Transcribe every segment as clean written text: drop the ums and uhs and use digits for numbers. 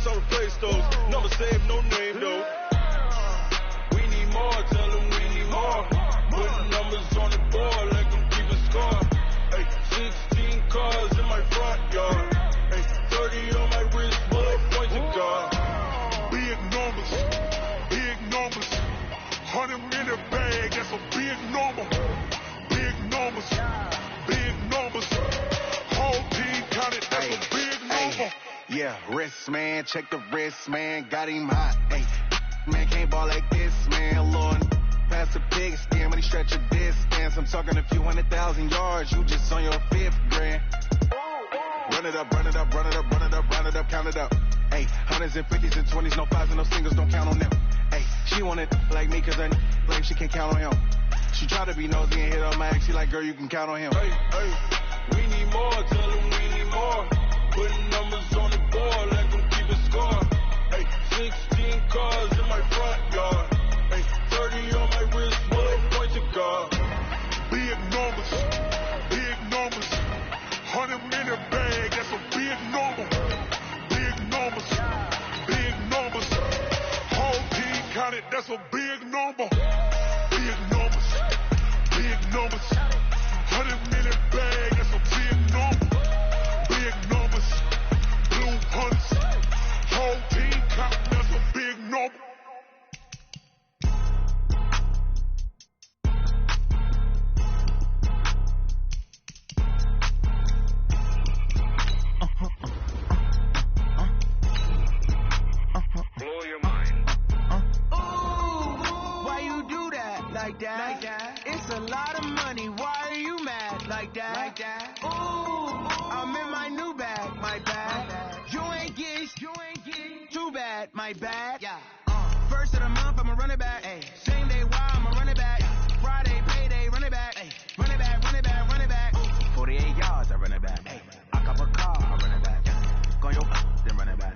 That's how we replace those. Never save no name though. We need more, tell them we need more. Putting numbers on the board like I'm keeping score. Hey, 16 cars in my front yard. Hey, 30 on my wrist, bullet points of God. Big numbers, big numbers. 100 in a bag, that's a big number. Big numbers, big numbers. Whole team counted, that's a big number. Yeah, wrist man, check the wrist man, got him hot. Hey, man can't ball like this, man. Lord, pass the pig skin when he stretch a distance. I'm talking a few 100,000 yards, you just on your 5th grand. Run it up, run it up, run it up, run it up, run it up, count it up. Hey, hundreds and 50s and 20s, no 5s and no singles, don't count on them. Hey, she want it like me cause her blame she can't count on him. She try to be nosy and hit on my ex, she like, girl, you can count on him. Hey, hey, we need more, tell them we need more. Putting numbers on the board like I'm keeping score. Hey, 16 cars in my front yard. Hey, 30 on my wrist, bullet points of God. Big numbers, big numbers. 100 in a bag, that's a big number. Big numbers, big numbers. Whole team counted, that's a big number. Big numbers, big numbers. 100 in a bag, that's a big number. Big numbers, blue hunts. Whole team counting, that's a big number. Blow your mind. Why you do that like that? It's a lot of money. Why are you mad like that? Ooh, I'm in my new bag, my bad. You ain't get too bad, my bad. Yeah. First of the month, I'ma run it back. Ay. Same day, why I'ma run it back. Friday, payday, run it back. Ay. Run it back, run it back, run it back. 48 yards, I run it back. Ay. I cop a car, I run it back. Go on your then run it back.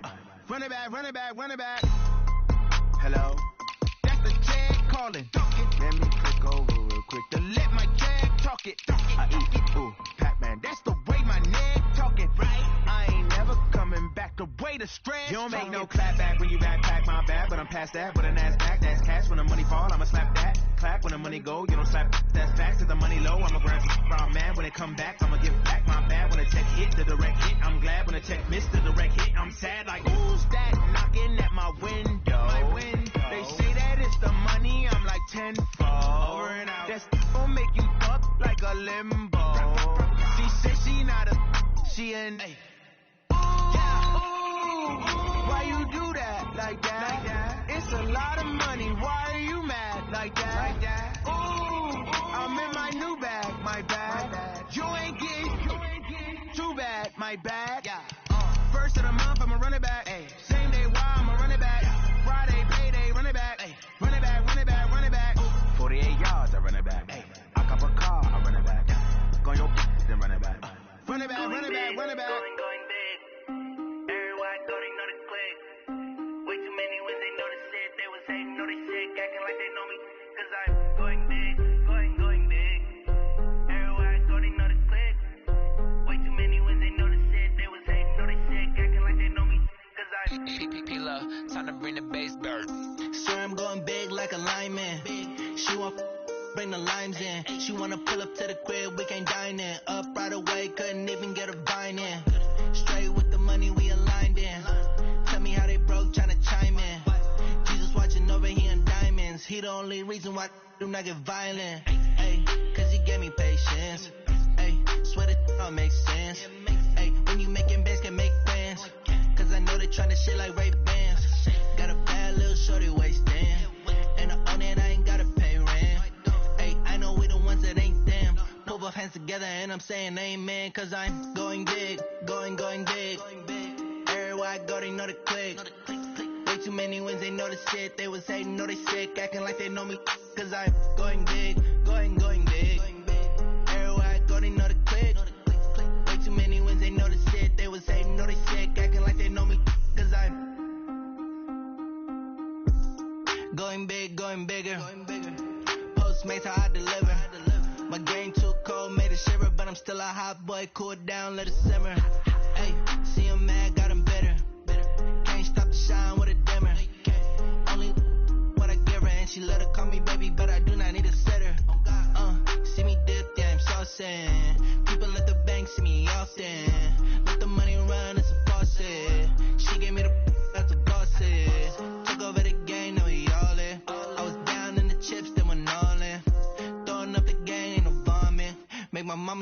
Run it back, run it back, run it back. Hello? That's the check calling. Let me click over real quick to let my check talk it. I eat it, ooh, Pac-Man. That's the way my neck talking. Right? I ain't never coming back. The way the stretch. You don't make no clap back when you backpack my bag, but I'm past that with a NASDAQ. That's cash when the money fall. I'ma slap that. Clap when the money go. You don't slap. That's facts. If the money low, I'ma grab some brown man. When it come back, I'ma give back my bad. When the check hit, the direct hit. I'm glad when the check missed the direct hit. I'm sad like who's that knocking at my window? My window. They say that it's the money. I'm like tenfold. Over and out. That's gon' make you up like a limbo. She said she not a. She an. Ay. Why you do that like that? It's a lot of money. Why are you mad like that? Ooh, I'm in my new bag, my bad. You ain't get too bad, my bad. First of the month, I'ma run it back. Ay. Same day, why I'ma run it back. Friday, payday, run it back. Ay. Run it back, run it back, run it back. 48 yards, I run it back. Ay. I cop a car, I run it back. Go on your then run it back. Run it back, run it back, run it back. Going big. Everybody thought they know the click. Way too many when they know the shit. They was hating, know they sick, acting like they know me. Cause I'm going big, going big. Everybody thought they know the click. Way too many when they know the shit. They was hating, know they sick, acting like they know me. Cause I'm P-Lo, time to bring the bass bird. Swear I'm going big like a lineman. She want bring the limes in. She wanna pull up to the crib, we can't dine in. Up right away, couldn't even get a vine in. Straight with the money we aligned in. Tell me how they broke, tryna chime in. Jesus watching over here in diamonds. He the only reason why do not get violent. Ay, cause he gave me patience. Ay, swear that all makes sense. Ay, when you making bands, can make plans. Cause I know they tryna shit like Ray-Bans. Got a bad little shorty wasting. And I own it, I ain't gotta pay rent. Ay, I know we the ones that ain't them. Put both hands together and I'm saying amen. Cause I'm going big, going big. Everywhere I go, they know the click. Way too many wins, they know the shit. They was hating, know they sick, acting like they know me. Cause I'm going big, going big. Everywhere I go, they know the click. Way too many wins, they know the shit. They was hating, know they sick, acting like they know me. Cause I'm going big, going bigger. Postmates, how I deliver. My game too cold, made it shiver. But I'm still a hot boy, cool down, let it simmer. Hey, see him mad, got him bitter. Can't stop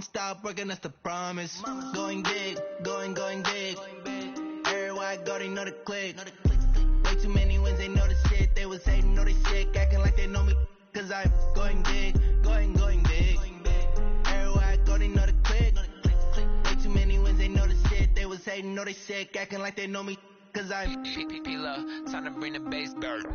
won't stop working, that's the promise. Going big, going big. Everywhere I go, they know the click. Way too many wins, they know the shit. They was hating, know they sick, acting like they know me. Cause I'm going big, going big. Everywhere I go, they know the click. Way too many wins, they know the shit. They was hating, know they sick, acting like they know me. Cause I'm P-P-P-Lo, time to bring the bass bird.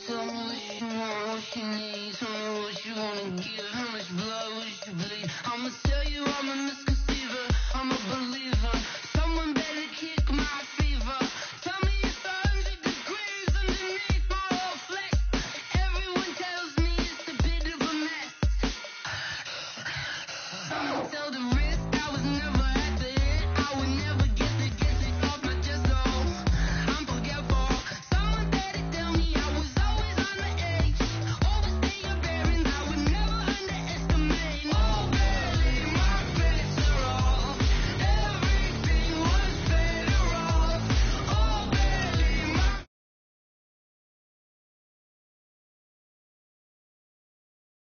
Tell me what you want, what you need. Tell me what you wanna give. How much blood would you bleed? I'ma tell you I'm a misconceiver. I'm a believer. Someone better kick my fever. Tell me it's 100 degrees underneath my old flex. Everyone tells me it's a bit of a mess. Someone tell the risk I was never at the hit. I would never get it off my chest. Oh, I'm forgetful. Someone better tell me I was always on the edge. Overstay your bearings, I would never underestimate. Oh, barely my bets are off. Everything was better off. Oh, barely my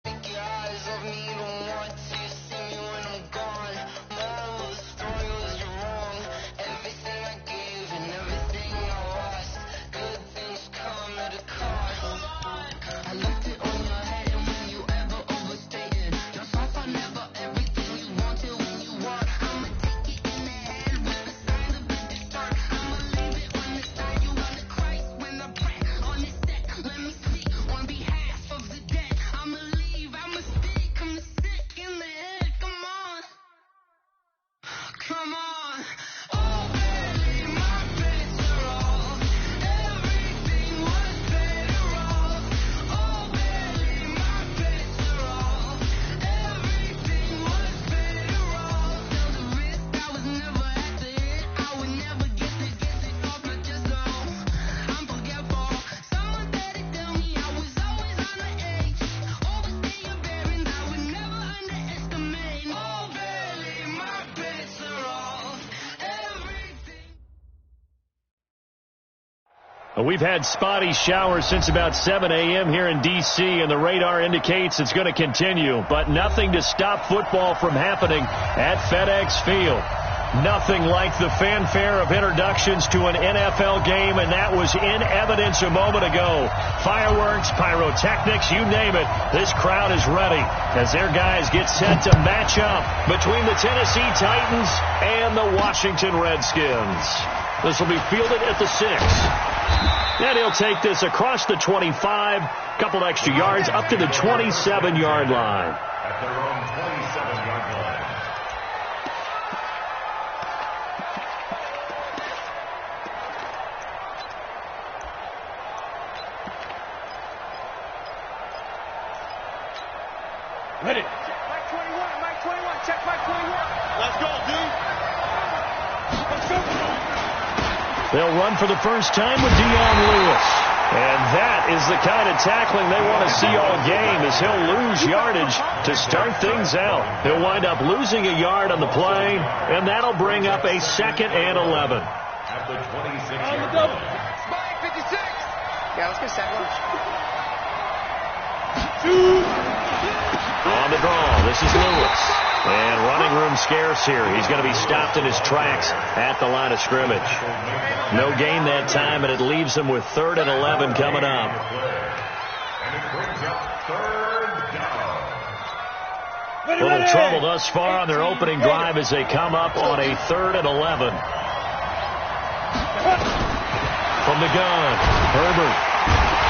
take your eyes off me, you don't want to see me when I'm gone. Moral of the story was you're wrong. Everything I gave and everything I lost. Good things come at a cost. I left it on your head, and when you ever overstated, your thoughts are never everything you wanted when you want. I'ma take it in the head with a sign of a discern. I'ma leave it on the side. You want the Christ when I pray on this set. Let me speak on behalf of the dead. I'ma leave, I'ma speak, I'ma sick in the head. Come on, come on. Oh, barely my bets are off. Everything was better off. Oh, barely my bets are off. Everything was better off. Tell the risk I was never at the hit. I would never get it off my chest. Oh, I'm forgetful. Someone better tell me I was always on the edge. Overstay your bearings, I would never underestimate. Oh, barely my bets are off. Everything. We've had spotty showers since about 7 a.m. here in D.C., and the radar indicates it's going to continue, but nothing to stop football from happening at FedEx Field. Nothing like the fanfare of introductions to an NFL game, and that was in evidence a moment ago. Fireworks, pyrotechnics, you name it. This crowd is ready as their guys get set to match up between the Tennessee Titans and the Washington Redskins. This will be fielded at the 6. And he'll take this across the 25, couple extra yards up to the 27-yard line. At their own 27-yard line. Ready. Mike 21, check Mike 21. Let's go, dude. Let's go. They'll run for the first time with Dion Lewis. And that is the kind of tackling they want to see all game, as he'll lose yardage to start things out. He'll wind up losing a yard on the play, and that'll bring up a 2nd and 11. At the 26-yard line. Spike 56. Yeah, let's go second. On the draw, this is Lewis. And running room scarce here. He's going to be stopped in his tracks at the line of scrimmage. No gain that time, and it leaves him with 3rd and 11 coming up. And it brings up 3rd down. A little trouble thus far on their opening drive as they come up on a 3rd and 11. From the gun, Herbert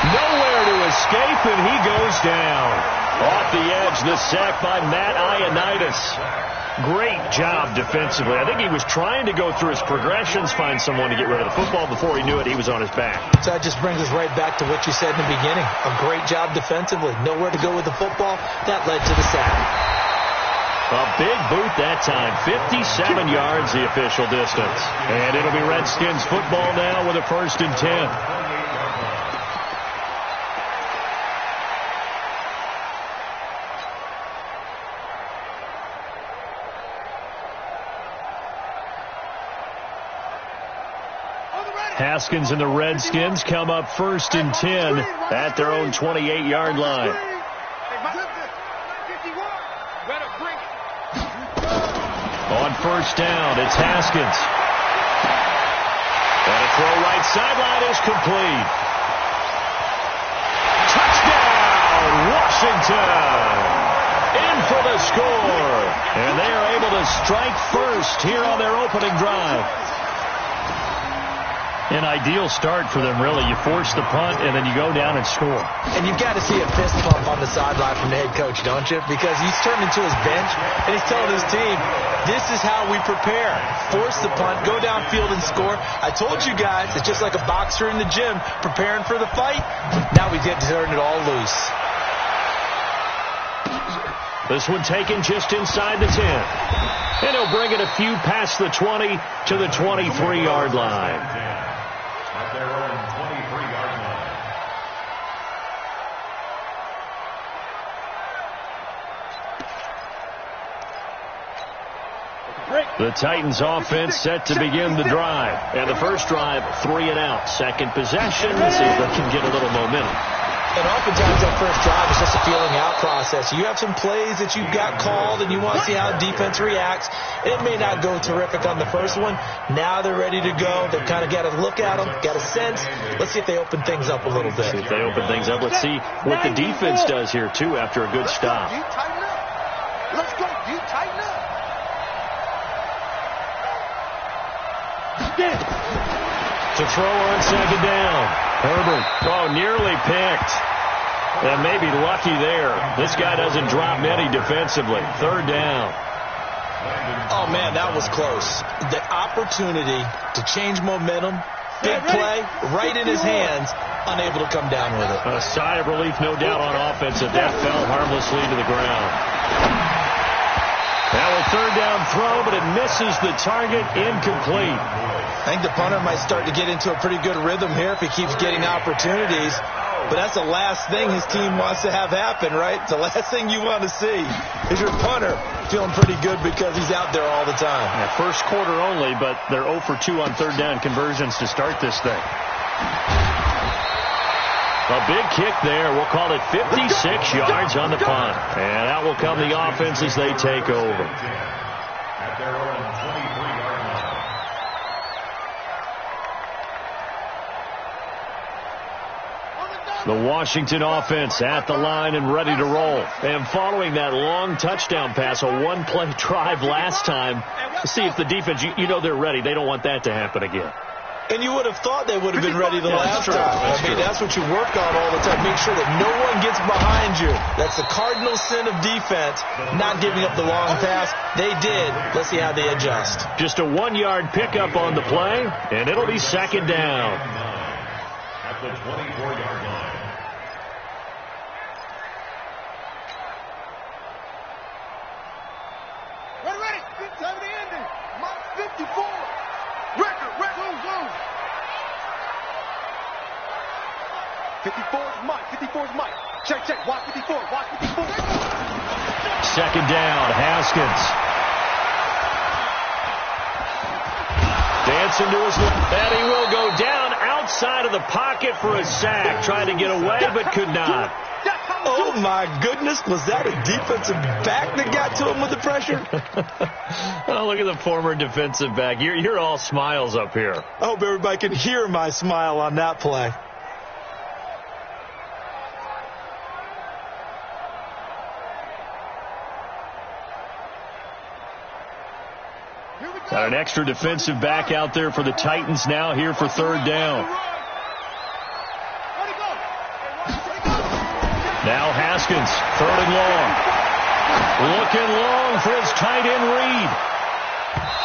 Nowhere to escape, and he goes down. Off the edge, the sack by Matt Ioannidis. Great job defensively. I think he was trying to go through his progressions, find someone to get rid of the football. Before he knew it, he was on his back. So that just brings us right back to what you said in the beginning. A great job defensively. Nowhere to go with the football. That led to the sack. A big boot that time. 57 yards, the official distance. And it'll be Redskins football now with a 1st and 10. Haskins and the Redskins come up 1st and 10 at their own 28-yard line. On 1st down, it's Haskins. And a throw right sideline is complete. Touchdown, Washington! In for the score. And they are able to strike first here on their opening drive. An ideal start for them, really. You force the punt, and then you go down and score. And you've got to see a fist pump on the sideline from the head coach, don't you? Because he's turned into his bench, and he's telling his team, this is how we prepare. Force the punt, go downfield and score. I told you guys, it's just like a boxer in the gym preparing for the fight. Now we get to turn it all loose. This one taken just inside the 10. And he'll bring it a few past the 20 to the 23-yard line. Their own 23-yard line. The Titans offense set to begin the drive. And the first drive, 3 and out. Second possession, see if they can get a little momentum. And oftentimes that first drive is just a feeling out process. You have some plays that you've got called and you want to see how defense reacts. It may not go terrific on the first one. Now they're ready to go. They've kind of got to look at them, got a sense. Let's see if they open things up a little bit. See if they open things up. Let's see what the defense does here, too, after a good stop. Let's go. You tighten up. To throw on 2nd down. Herbert, nearly picked. And maybe lucky there. This guy doesn't drop many defensively. 3rd down. Oh, man, that was close. The opportunity to change momentum, big play, right in his hands, unable to come down with it. A sigh of relief, no doubt, on offense, that fell harmlessly to the ground. Now a 3rd down throw, but it misses the target, incomplete. I think the punter might start to get into a pretty good rhythm here if he keeps getting opportunities. But that's the last thing his team wants to have happen, right? It's the last thing you want to see is your punter feeling pretty good because he's out there all the time. Yeah, first quarter only, but they're 0 for 2 on 3rd down conversions to start this thing. A big kick there. We'll call it 56 yards on the punt. And out will come the offense as they take over. At their own 23-yard line. The Washington offense at the line and ready to roll. And following that long touchdown pass, a one-play drive last time, see if the defense, you know they're ready. They don't want that to happen again. And you would have thought they would have been ready the last time. I mean, that's what you work on all the time. Make sure that no one gets behind you. That's the cardinal sin of defense, not giving up the long pass. They did. Let's see how they adjust. Just a 1-yard pickup on the play, and it'll be 2nd down. At the 24-yard line. Ready. Good time to end it. Mark 54. Record. 54 is Mike. Check. Watch 54. 2nd down, Haskins. Dancing to his left, and he will go down outside of the pocket for a sack. Tried to get away, but could not. Oh, my goodness. Was that a defensive back that got to him with the pressure? Oh, look at the former defensive back. You're all smiles up here. I hope everybody can hear my smile on that play. Got an extra defensive back out there for the Titans now here for 3rd down. Throwing long. Looking long for his tight end Reed.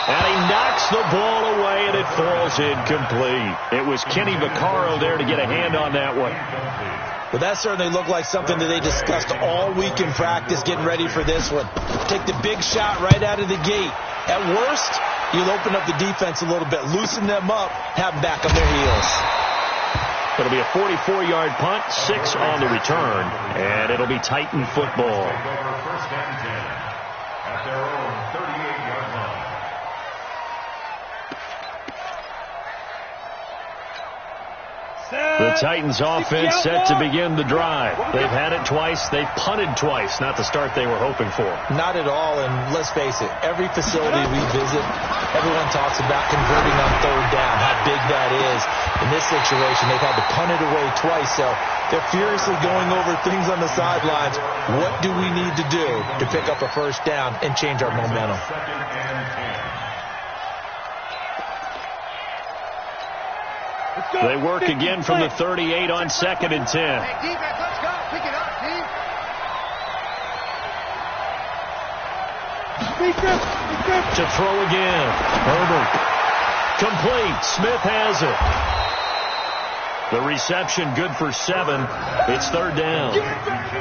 And he knocks the ball away, and it falls incomplete. It was Kenny Vaccaro there to get a hand on that one. Well, that certainly looked like something that they discussed all week in practice getting ready for this one. Take the big shot right out of the gate. At worst, you'll open up the defense a little bit, loosen them up, have them back on their heels. It'll be a 44-yard punt, 6 on the return, and it'll be Titan football. First and 10 at their own 38-yard line. The Titans offense set to begin the drive. They've had it twice. They've punted twice. Not the start they were hoping for. Not at all, and let's face it, every facility we visit, everyone talks about converting on third down, how big that is. In this situation, they've had to punt it away twice, so they're furiously going over things on the sidelines. What do we need to do to pick up a first down and change our momentum? They work again from the 38 on 2nd and 10. Hey, defense, let's go. Pick it up, team. To throw again. Herbert. Complete. Smith has it. The reception good for 7. It's third down.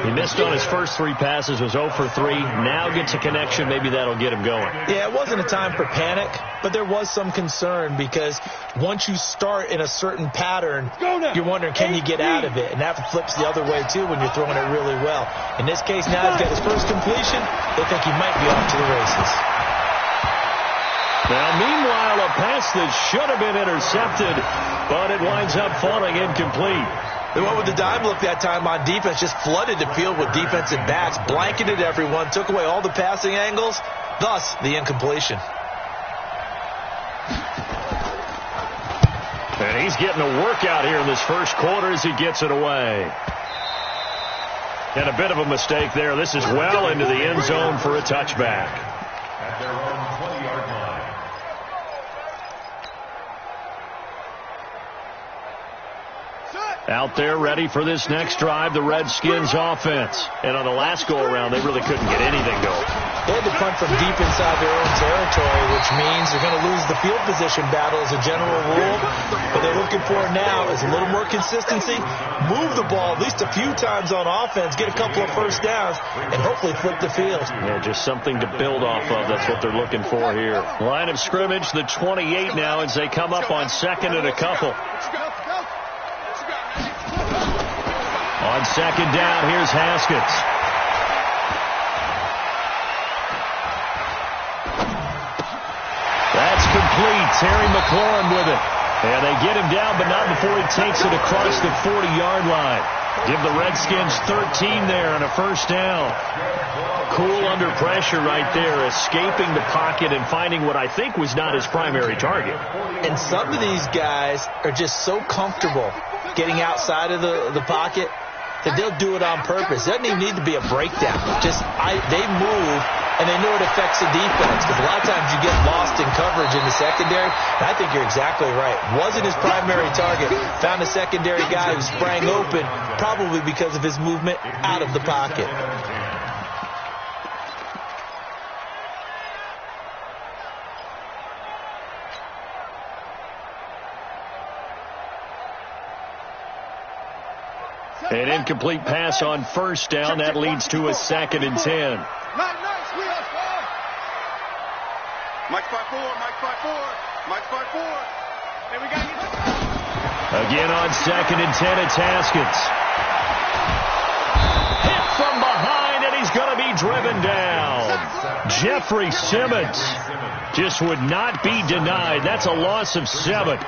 He missed on his first 3 passes, was 0 for 3. Now gets a connection. Maybe that'll get him going. Yeah, it wasn't a time for panic, but there was some concern because once you start in a certain pattern, you're wondering, can you get out of it? And that flips the other way, too, when you're throwing it really well. In this case, now he's got his first completion. They think he might be off to the races. Now, meanwhile, a pass that should have been intercepted, but it winds up falling incomplete. They went with the dime look that time on defense, just flooded the field with defensive backs, blanketed everyone, took away all the passing angles, thus the incompletion. And he's getting a workout here in this first quarter as he gets it away. And a bit of a mistake there. This is well into the end zone for a touchback. At their own 20-yard line. Out there ready for this next drive, the Redskins offense. And on the last go-around, they really couldn't get anything going. They had to punt from deep inside their own territory, which means they're going to lose the field position battle as a general rule. What they're looking for now is a little more consistency, move the ball at least a few times on offense, get a couple of first downs, and hopefully flip the field. Yeah, just something to build off of. That's what they're looking for here. Line of scrimmage, the 28 now as they come up on 2nd and a couple. On 2nd down, here's Haskins. That's complete. Terry McLaurin with it. And they get him down, but not before he takes it across the 40-yard line. Give the Redskins 13 there and a first down. Cool under pressure right there, escaping the pocket and finding what I think was not his primary target. And some of these guys are just so comfortable getting outside of the pocket that they'll do it on purpose. It doesn't even need to be a breakdown. They move, and they know it affects the defense. Because a lot of times you get lost in coverage in the secondary. And I think you're exactly right. Wasn't his primary target. Found a secondary guy who sprang open, probably because of his movement out of the pocket. An incomplete pass on first down. That leads to a 2nd and 10. Mike 5-4, Mike 5-4, Mike 5-4. Hey, we got you. Again on 2nd and 10, it's Haskins. Hit from behind, and he's going to be driven down. Jeffrey Simmons just would not be denied. That's a loss of 7.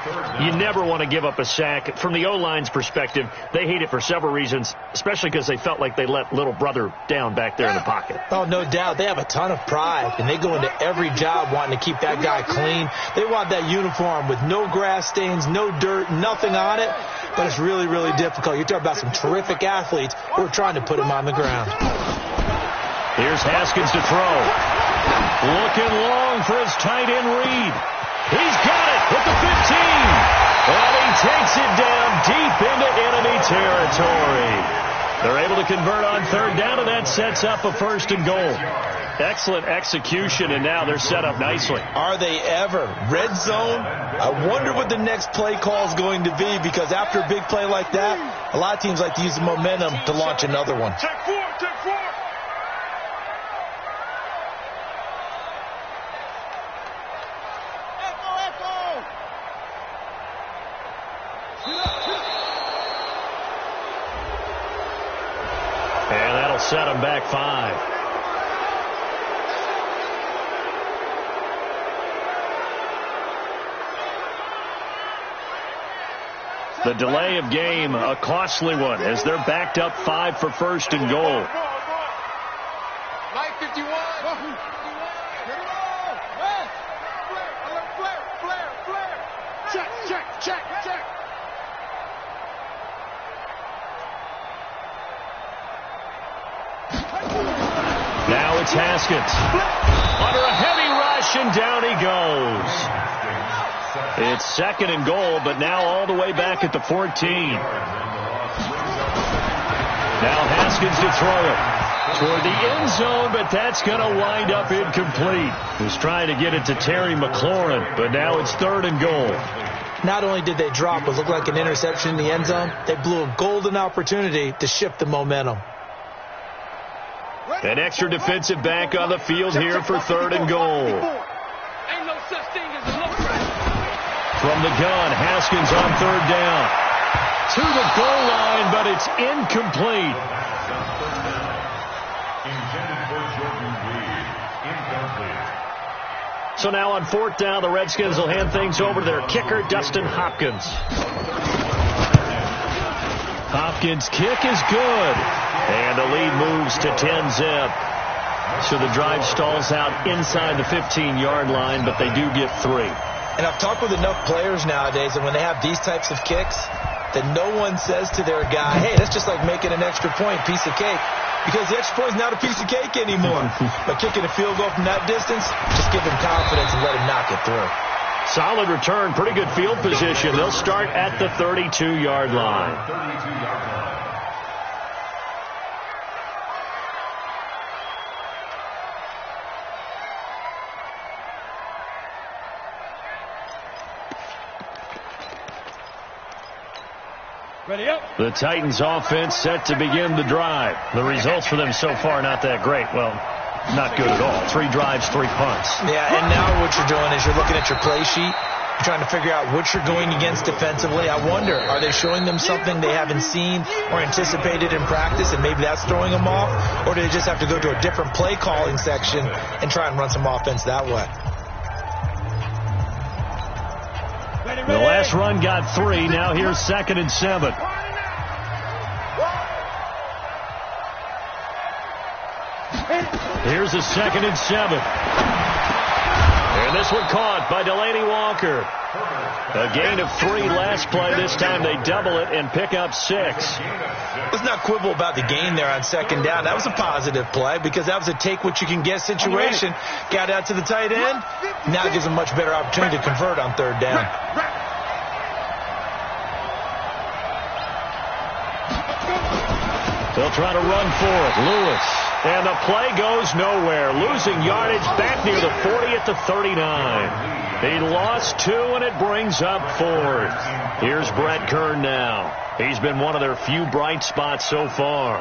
You never want to give up a sack. From the O-line's perspective, they hate it for several reasons, especially because they felt like they let little brother down back there in the pocket. Oh, no doubt. They have a ton of pride, and they go into every job wanting to keep that guy clean. They want that uniform with no grass stains, no dirt, nothing on it, but it's really, really difficult. You're talking about some terrific athletes who are trying to put him on the ground. Here's Haskins to throw. Looking long for his tight end Reed. He's got it with the 15. And he takes it down deep into enemy territory. They're able to convert on third down, and that sets up a 1st and goal. Excellent execution, and now they're set up nicely. Are they ever? Red zone? I wonder what the next play call is going to be, because after a big play like that, a lot of teams like to use the momentum to launch another one. Check four. And that'll set them back 5. The delay of game, a costly one, as they're backed up 5 for 1st and goal. Light 51. Check. Now it's Haskins. Under a heavy rush, and down he goes. It's 2nd and goal, but now all the way back at the 14. Now Haskins to throw it toward the end zone, but that's going to wind up incomplete. He was trying to get it to Terry McLaurin, but now it's 3rd and goal. Not only did they drop what looked like an interception in the end zone, they blew a golden opportunity to shift the momentum. An extra defensive back on the field here for 3rd and goal. Ain't no such thing as a look right. From the gun, Haskins on 3rd down. To the goal line, but it's incomplete. Intended for Jordan Reed. Incomplete. So now on 4th down, the Redskins will hand things over to their kicker, Dustin Hopkins. Hopkins' kick is good. And the lead moves to 10-zip. So the drive stalls out inside the 15-yard line, but they do get 3. And I've talked with enough players nowadays that when they have these types of kicks, that no one says to their guy, hey, that's just like making an extra point, piece of cake. Because the extra point is not a piece of cake anymore. But kicking a field goal from that distance, just give him confidence and let him knock it through. Solid return, pretty good field position. They'll start at the 32-yard line. 32-yard line. Ready up. The Titans offense set to begin the drive. The results for them so far not that great. Well, not good at all. 3 drives, 3 punts. Yeah, and now what you're doing is you're looking at your play sheet. You're trying to figure out what you're going against defensively. I wonder, are they showing them something they haven't seen or anticipated in practice, and maybe that's throwing them off? Or do they just have to go to a different play calling section and try and run some offense that way? The last run got 3. Now here's 2nd and 7. Here's a 2nd and 7. And this one caught by Delaney Walker. A gain of 3 last play. This time they double it and pick up 6. Let's not quibble about the gain there on 2nd down. That was a positive play because that was a take-what-you-can-get situation. Got out to the tight end. Now it gives them a much better opportunity to convert on 3rd down. They'll try to run for it. Lewis. And the play goes nowhere. Losing yardage back near the 40 at the 39. He lost 2, and it brings up 4th. Here's Brett Kern now. He's been one of their few bright spots so far.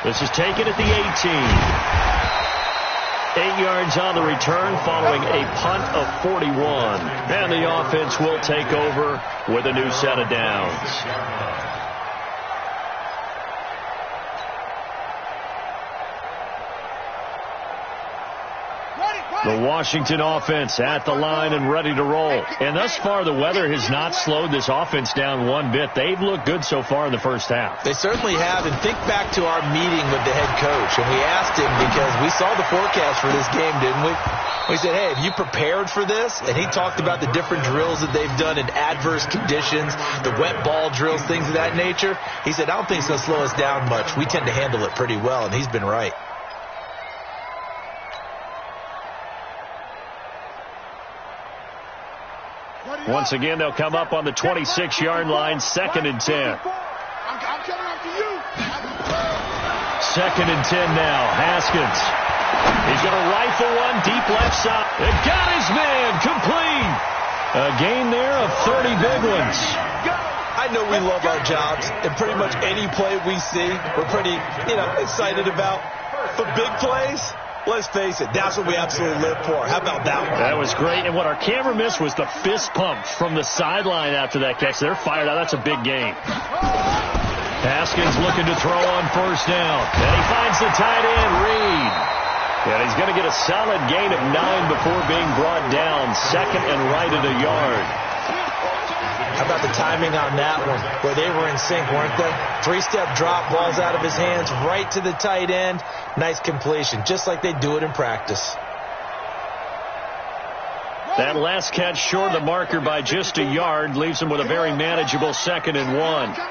This is taken at the 18. 8 yards on the return following a punt of 41. And the offense will take over with a new set of downs. The Washington offense at the line and ready to roll. And thus far, the weather has not slowed this offense down one bit. They've looked good so far in the first half. They certainly have. And think back to our meeting with the head coach. And we asked him because we saw the forecast for this game, didn't we? We said, hey, have you prepared for this? And he talked about the different drills that they've done in adverse conditions, the wet ball drills, things of that nature. He said, I don't think it's going to slow us down much. We tend to handle it pretty well. And he's been right. Once again, they'll come up on the 26-yard line, 2nd and 10. I'm coming up to you. 2nd and 10 now. Haskins. He's going to rifle one deep left side. It got his man complete. A gain there of 30 big ones. I know we love our jobs, and pretty much any play we see, we're pretty, excited about. But big plays, let's face it, that's what we absolutely live for. How about that one? That was great. And what our camera missed was the fist pump from the sideline after that catch. They're fired out. That's a big gain. Haskins looking to throw on 1st down. And he finds the tight end, Reed. And he's going to get a solid gain of 9 before being brought down. 2nd and right at a yard. How about the timing on that one, where they were in sync, weren't they? 3-step drop, ball's out of his hands, right to the tight end. Nice completion, just like they do it in practice. That last catch short of the marker by just a yard leaves him with a very manageable 2nd and 1. Here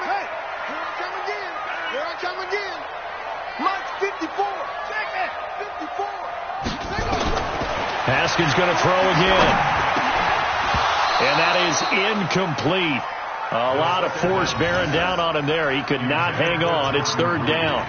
I come again. Mark 54. Check it. 54. Haskins going to throw again. And that is incomplete. A lot of force bearing down on him there. He could not hang on. It's 3rd down.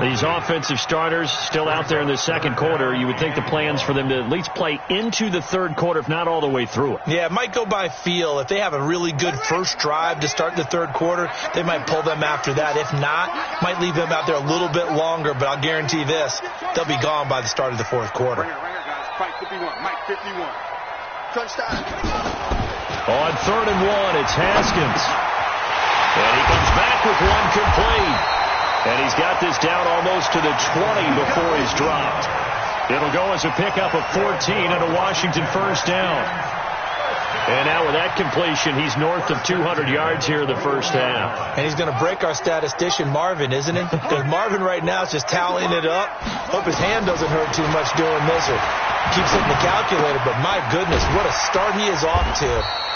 These offensive starters still out there in the 2nd quarter. You would think the plans for them to at least play into the 3rd quarter, if not all the way through it. Yeah, it might go by feel. If they have a really good first drive to start the 3rd quarter, they might pull them after that. If not, might leave them out there a little bit longer. But I'll guarantee this, they'll be gone by the start of the 4th quarter. Right here, guys. Fight 51. Mike 51. Touchdown. On 3rd and 1, it's Haskins. And he comes back with one complete. And he's got this down almost to the 20 before he's dropped. It'll go as a pickup of 14 and a Washington 1st down. And now with that completion, he's north of 200 yards here in the 1st half. And he's going to break our statistician, Marvin, isn't he? Because Marvin right now is just tallying it up. Hope his hand doesn't hurt too much doing this or keeps hitting the calculator. But my goodness, what a start he is off to.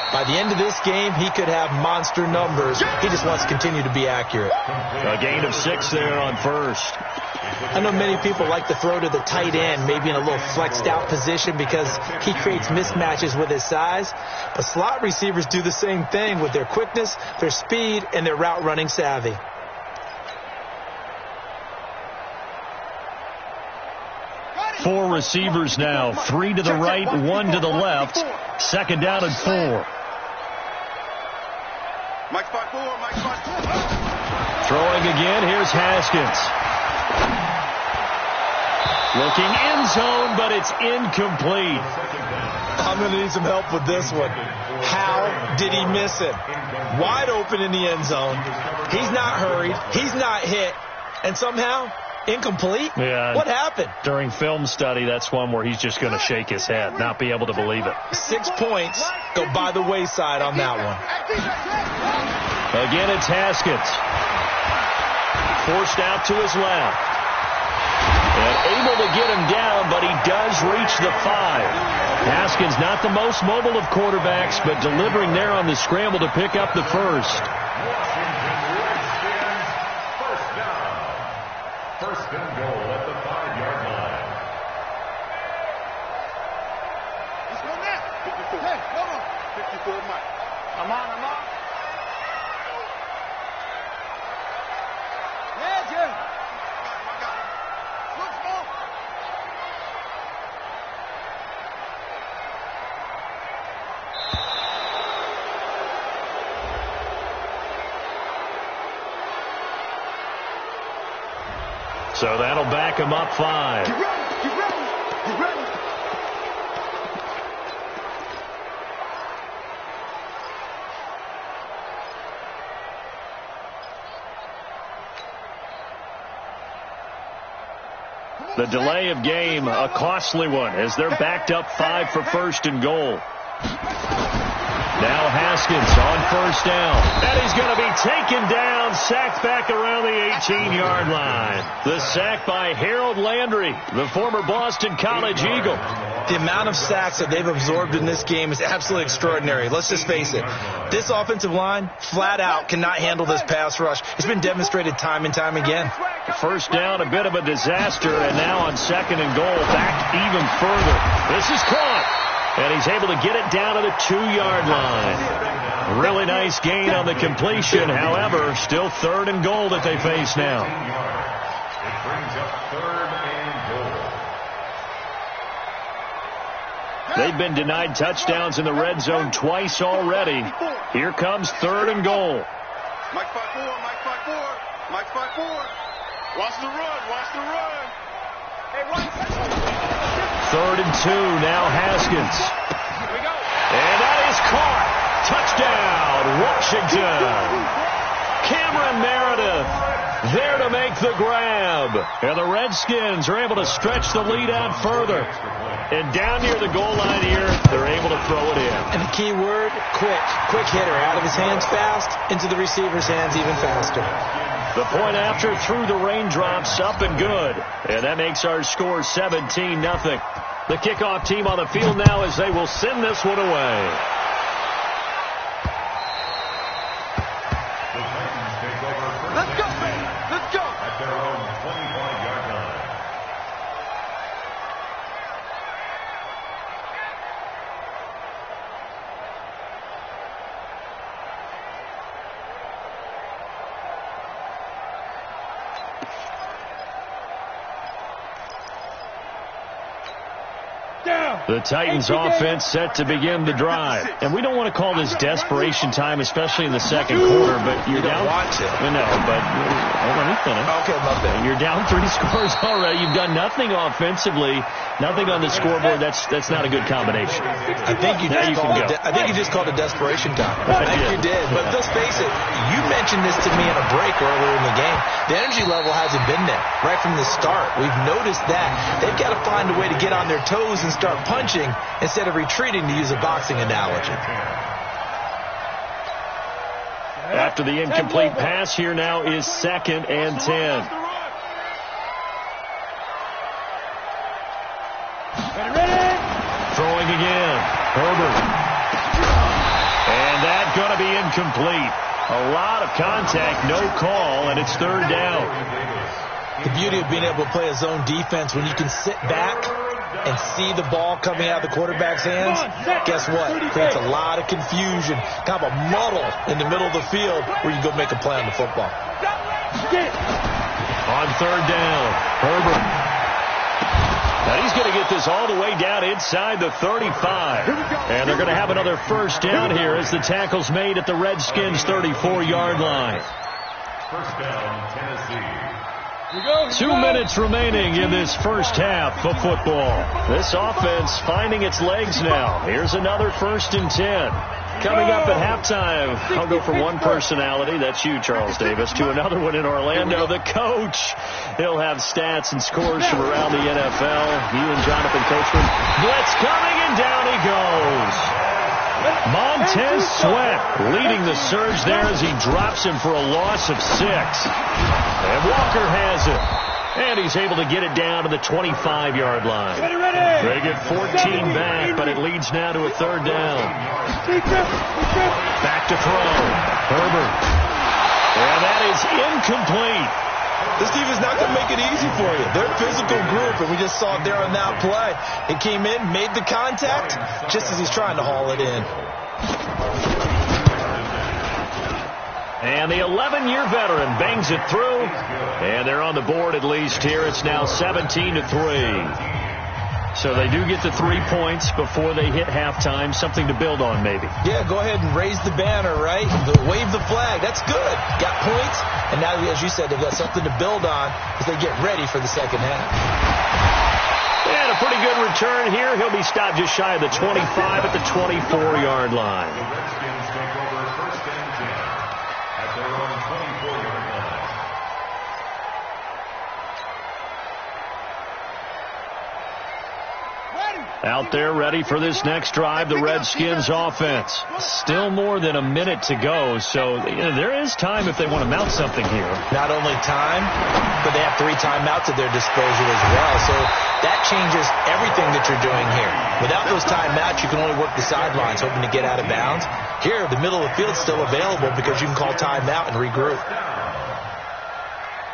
By the end of this game, he could have monster numbers. He just wants to continue to be accurate. A gain of 6 there on 1st. I know many people like to throw to the tight end, maybe in a little flexed out position because he creates mismatches with his size. But slot receivers do the same thing with their quickness, their speed, and their route running savvy. Four receivers now, 3 to the right, 1 to the left. 2nd down and 4. Mike spot 4. Mike spot 4. Throwing again, here's Haskins. Looking end zone, but it's incomplete. I'm going to need some help with this one. How did he miss it? Wide open in the end zone. He's not hurried. He's not hit. And somehow, incomplete? Yeah. What happened? During film study, that's one where he's just going to shake his head, not be able to believe it. 6 points go by the wayside on that one. Again, it's Haskins. Forced out to his left. And able to get him down, but he does reach the 5. Haskins not the most mobile of quarterbacks, but delivering there on the scramble to pick up the 1st. First and goal at the 5-yard line. This one there. 54. Hey, hold on. 54, Mike. I'm on. Yeah, Jim. Switch ball. So that'll back him up 5. Get ready. The delay of game, a costly one, as they're backed up 5 for 1st and goal. Now Haskins on 1st down. And he's going to be taken down, sacked back around the 18-yard line. The sack by Harold Landry, the former Boston College Eagle. The amount of sacks that they've absorbed in this game is absolutely extraordinary. Let's just face it. This offensive line, flat out, cannot handle this pass rush. It's been demonstrated time and time again. 1st down, a bit of a disaster, and now on 2nd and goal, back even further. This is caught. And he's able to get it down to the 2-yard line. Really nice gain on the completion. However, still 3rd and goal that they face now. It brings up 3rd and goal. They've been denied touchdowns in the red zone twice already. Here comes 3rd and goal. Mike 5-4, Mike 5-4, Mike 5-4. Watch the run, watch the run. Hey, 3rd and 2, now Haskins. Here we go. And that is caught. Touchdown, Washington. Cameron Meredith there to make the grab. And the Redskins are able to stretch the lead out further. And down near the goal line here, they're able to throw it in. And the key word, quick. Quick hitter. Out of his hands fast, into the receiver's hands even faster. The point after through the raindrops, up and good. And that makes our score 17-0. The kickoff team on the field now as they will send this one away. The Titans take over first. Let's go, baby. Let's go. At their own 25-yard line. The Titans offense set to begin the drive. And we don't want to call this desperation time, especially in the second quarter, but you're down. Watch it. No, but let me finish. Okay, love that. You're down 3 scores already. You've done nothing offensively, nothing on the scoreboard. That's not a good combination. I think you just called it desperation time. I think you did. But let's face it, you mentioned this to me in a break earlier in the game. The energy level hasn't been there right from the start. We've noticed that. They've got to find a way to get on their toes and start punching instead of retreating, to use a boxing analogy. After the incomplete pass, here now is 2nd and 10. Throwing again. Herbert. And that's going to be incomplete. A lot of contact, no call, and it's 3rd down. The beauty of being able to play a zone defense when you can sit back and see the ball coming out of the quarterback's hands, guess what? It creates a lot of confusion, kind of a muddle in the middle of the field where you go make a play on the football. On 3rd down, Herbert. Now he's going to get this all the way down inside the 35. And they're going to have another 1st down here as the tackle's made at the Redskins' 34-yard line. 1st down, Tennessee. 2 minutes remaining in this first half of football. This offense finding its legs now. Here's another 1st and 10. Coming up at halftime, I'll go from one personality, that's you, Charles Davis, to another one in Orlando, the coach. He'll have stats and scores from around the NFL. You and Jonathan Coachman. Blitz coming, and down he goes. Montez Sweat leading the surge there as he drops him for a loss of 6. And Walker has it. And he's able to get it down to the 25-yard line. They get 14 back, but it leads now to a 3rd down. Back to throw. Herbert. And that is incomplete. This defense is not going to make it easy for you. They're a physical group, and we just saw it there on that play. It came in, made the contact, just as he's trying to haul it in. And the 11-year veteran bangs it through. And they're on the board at least here. It's now 17-3. So they do get the 3 points before they hit halftime. Something to build on, maybe. Yeah, go ahead and raise the banner, right? Wave the flag. That's good. Got points. And now, as you said, they've got something to build on as they get ready for the second half. And a pretty good return here. He'll be stopped just shy of the 25 at the 24-yard line. The Redskins take over 1st and 10 at their own 24-yard line. Out there ready for this next drive, the Redskins offense. Still more than a minute to go, so there is time if they want to mount something here. Not only time, but they have 3 timeouts at their disposal as well, so that changes everything that you're doing here. Without those timeouts, you can only work the sidelines, hoping to get out of bounds. Here, the middle of the field is still available because you can call timeout and regroup.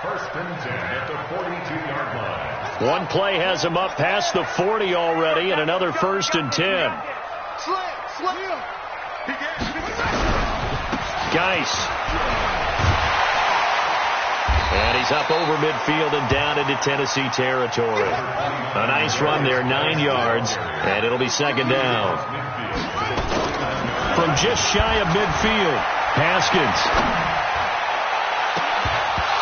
1st and 10 at the 42-yard line. One play has him up past the 40 already, and another 1st and 10. Geis. And he's up over midfield and down into Tennessee territory. A nice run there, 9 yards, and it'll be 2nd down. From just shy of midfield, Haskins.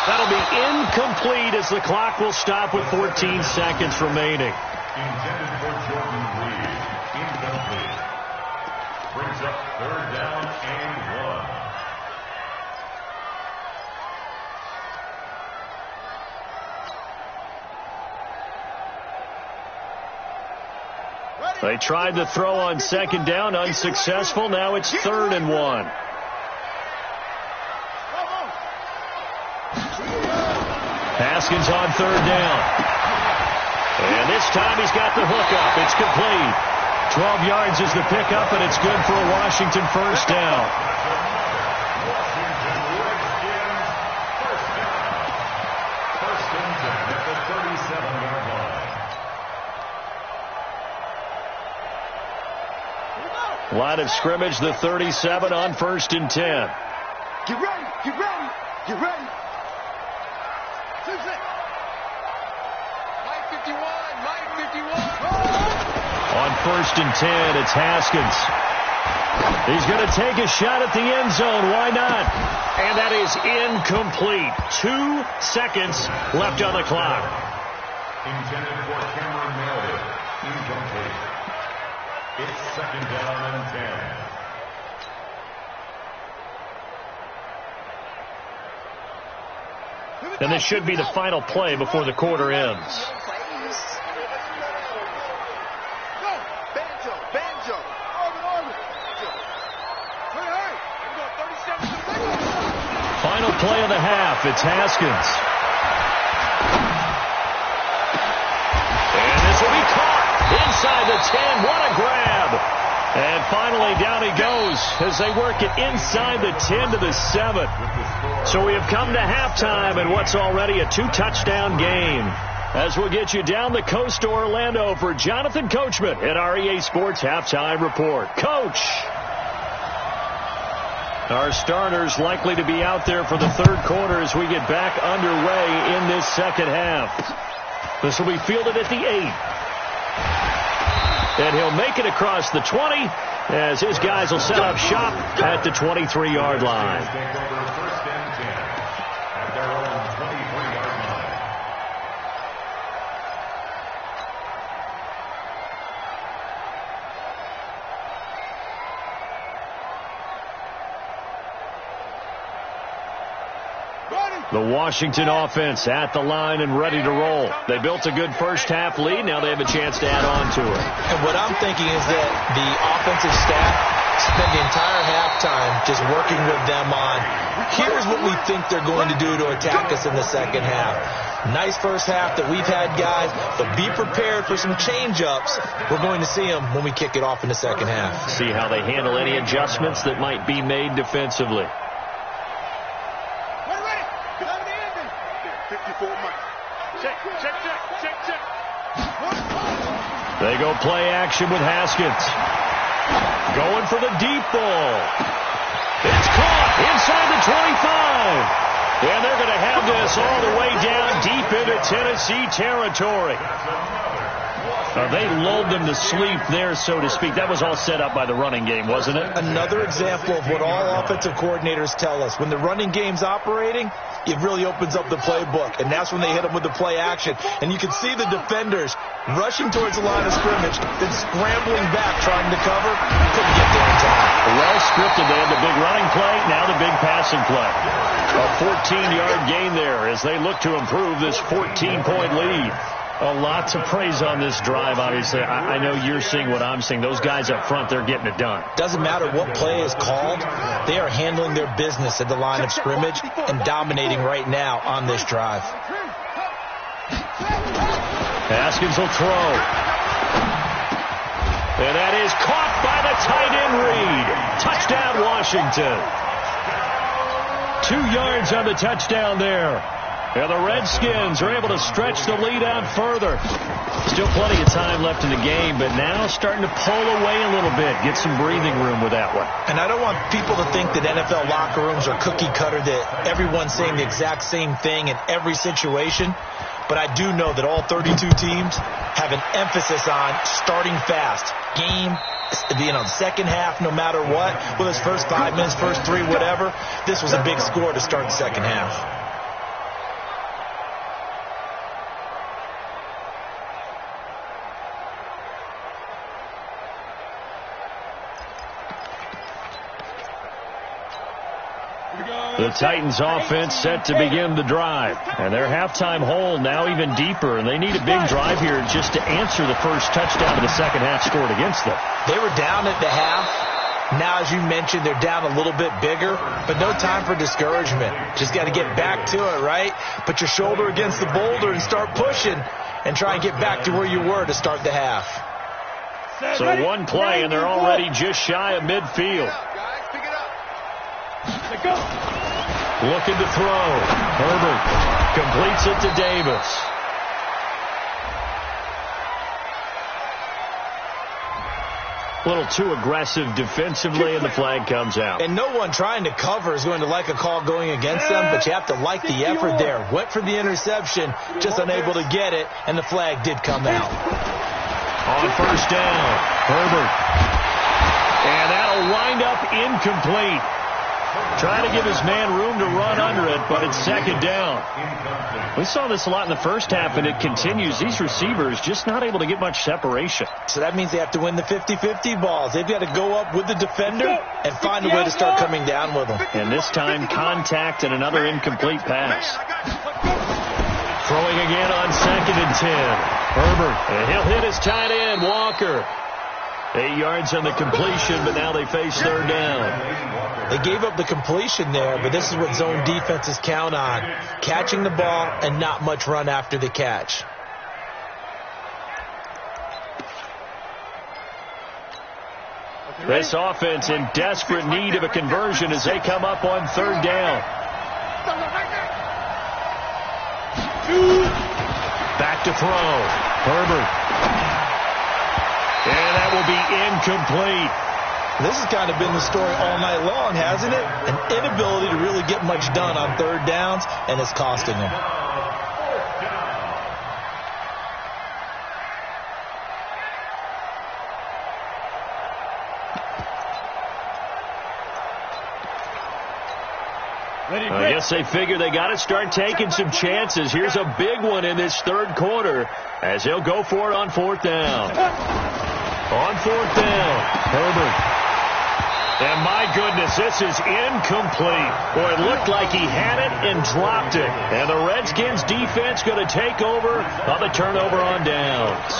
That'll be incomplete as the clock will stop with 14 seconds remaining. Intended for Jordan Reed. Incomplete. Brings up 3rd down and 1. They tried to throw on 2nd down, unsuccessful. Now it's 3rd and 1. Haskins on 3rd down. And this time he's got the hook up. It's complete. 12 yards is the pickup, and it's good for a Washington 1st down. Washington Redskins, 1st down. 1st and 10 at the 37-yard line. Line of scrimmage, the 37 on 1st and 10. Get ready, get ready, get ready. Mike 51, Mike 51. On 1st and 10, it's Haskins. He's going to take a shot at the end zone. Why not? And that is incomplete. 2 seconds left on the clock. Intended for Cameron Meredith. Incomplete. It's 2nd down and 10. And this should be the final play before the quarter ends. Final play of the half. It's Haskins. And this will be caught inside the 10. What a grab. And finally down he goes as they work it inside the 10 to the 7. So we have come to halftime in what's already a 2-touchdown game. As we'll get you down the coast to Orlando for Jonathan Coachman at our EA Sports Halftime Report. Coach! Our starters likely to be out there for the 3rd quarter as we get back underway in this 2nd half. This will be fielded at the 8. And he'll make it across the 20 as his guys will set up shop at the 23-yard line. Take over 1st and 10 at their own 23-yard line. The Washington offense at the line and ready to roll. They built a good 1st half lead. Now they have a chance to add on to it. And what I'm thinking is that the offensive staff spent the entire halftime just working with them on, here's what we think they're going to do to attack us in the 2nd half. Nice 1st half that we've had, guys, but be prepared for some change-ups. We're going to see them when we kick it off in the 2nd half. See how they handle any adjustments that might be made defensively. They go play action with Haskins. Going for the deep ball. It's caught inside the 25. And they're going to have this all the way down deep into Tennessee territory. They lulled them to sleep there, so to speak. That was all set up by the running game, wasn't it? Another example of what all offensive coordinators tell us. When the running game's operating, it really opens up the playbook, and that's when they hit them with the play action. And you can see the defenders rushing towards the line of scrimmage, then scrambling back, trying to cover. Couldn't get there in time. Well scripted. They had the big running play, now the big passing play. A 14-yard gain there as they look to improve this 14-point lead. A lot to praise on this drive, obviously. I know you're seeing what I'm seeing. Those guys up front, they're getting it done. Doesn't matter what play is called. They are handling their business at the line of scrimmage and dominating right now on this drive. Haskins will throw. And that is caught by the tight end Reed. Touchdown, Washington. 2 yards on the touchdown there. And the Redskins are able to stretch the lead out further. Still plenty of time left in the game, but now starting to pull away a little bit. Get some breathing room with that one. And I don't want people to think that NFL locker rooms are cookie cutter, that everyone's saying the exact same thing in every situation. But I do know that all 32 teams have an emphasis on starting fast. Game, second half, no matter what. Whether it's first 5 minutes, first 3, whatever. This was a big score to start the second half. The Titans offense set to begin the drive. And their halftime hole now even deeper. And they need a big drive here just to answer the first touchdown of the second half scored against them. They were down at the half. Now, as you mentioned, they're down a little bit bigger. But no time for discouragement. Just got to get back to it, right? Put your shoulder against the boulder and start pushing. And try and get back to where you were to start the half. So one play, and they're already just shy of midfield. Looking to throw. Herbert completes it to Davis. A little too aggressive defensively, and the flag comes out. And no one trying to cover is going to like a call going against them, but you have to like the effort there. Went for the interception, just unable to get it, and the flag did come out. On first down, Herbert. And that'll wind up incomplete. Trying to give his man room to run under it, but it's second down. We saw this a lot in the first half, and it continues. These receivers just not able to get much separation. So that means they have to win the 50-50 balls. They've got to go up with the defender and find a way to start coming down with them. And this time, contact and another incomplete pass. Throwing again on 2nd and 10. Herbert, and he'll hit his tight end, Walker. 8 yards on the completion, but now they face third down. They gave up the completion there, but this is what zone defenses count on. Catching the ball and not much run after the catch. This offense in desperate need of a conversion as they come up on third down. Back to throw. Herbert. And that will be incomplete. This has kind of been the story all night long, hasn't it? An inability to really get much done on third downs, and it's costing them. I guess they figure they got to start taking some chances. Here's a big one in this third quarter as he'll go for it on fourth down. On fourth down, Herbert. And my goodness, this is incomplete. Boy, it looked like he had it and dropped it. And the Redskins defense going to take over on the turnover on downs.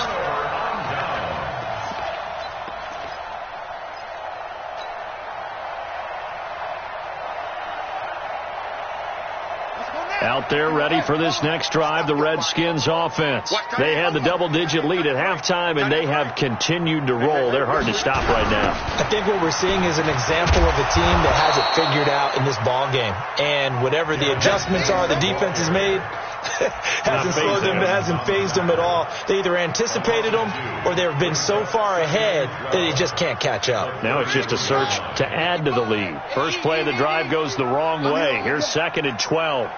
Out there ready for this next drive, the Redskins offense. They had the double-digit lead at halftime, and they have continued to roll. They're hard to stop right now. I think what we're seeing is an example of a team that has it figured out in this ball game. And whatever the adjustments are the defense has made, hasn't slowed them, hasn't phased them at all. They either anticipated them or they've been so far ahead that they just can't catch up. Now it's just a search to add to the lead. First play of the drive goes the wrong way. Here's 2nd and 12.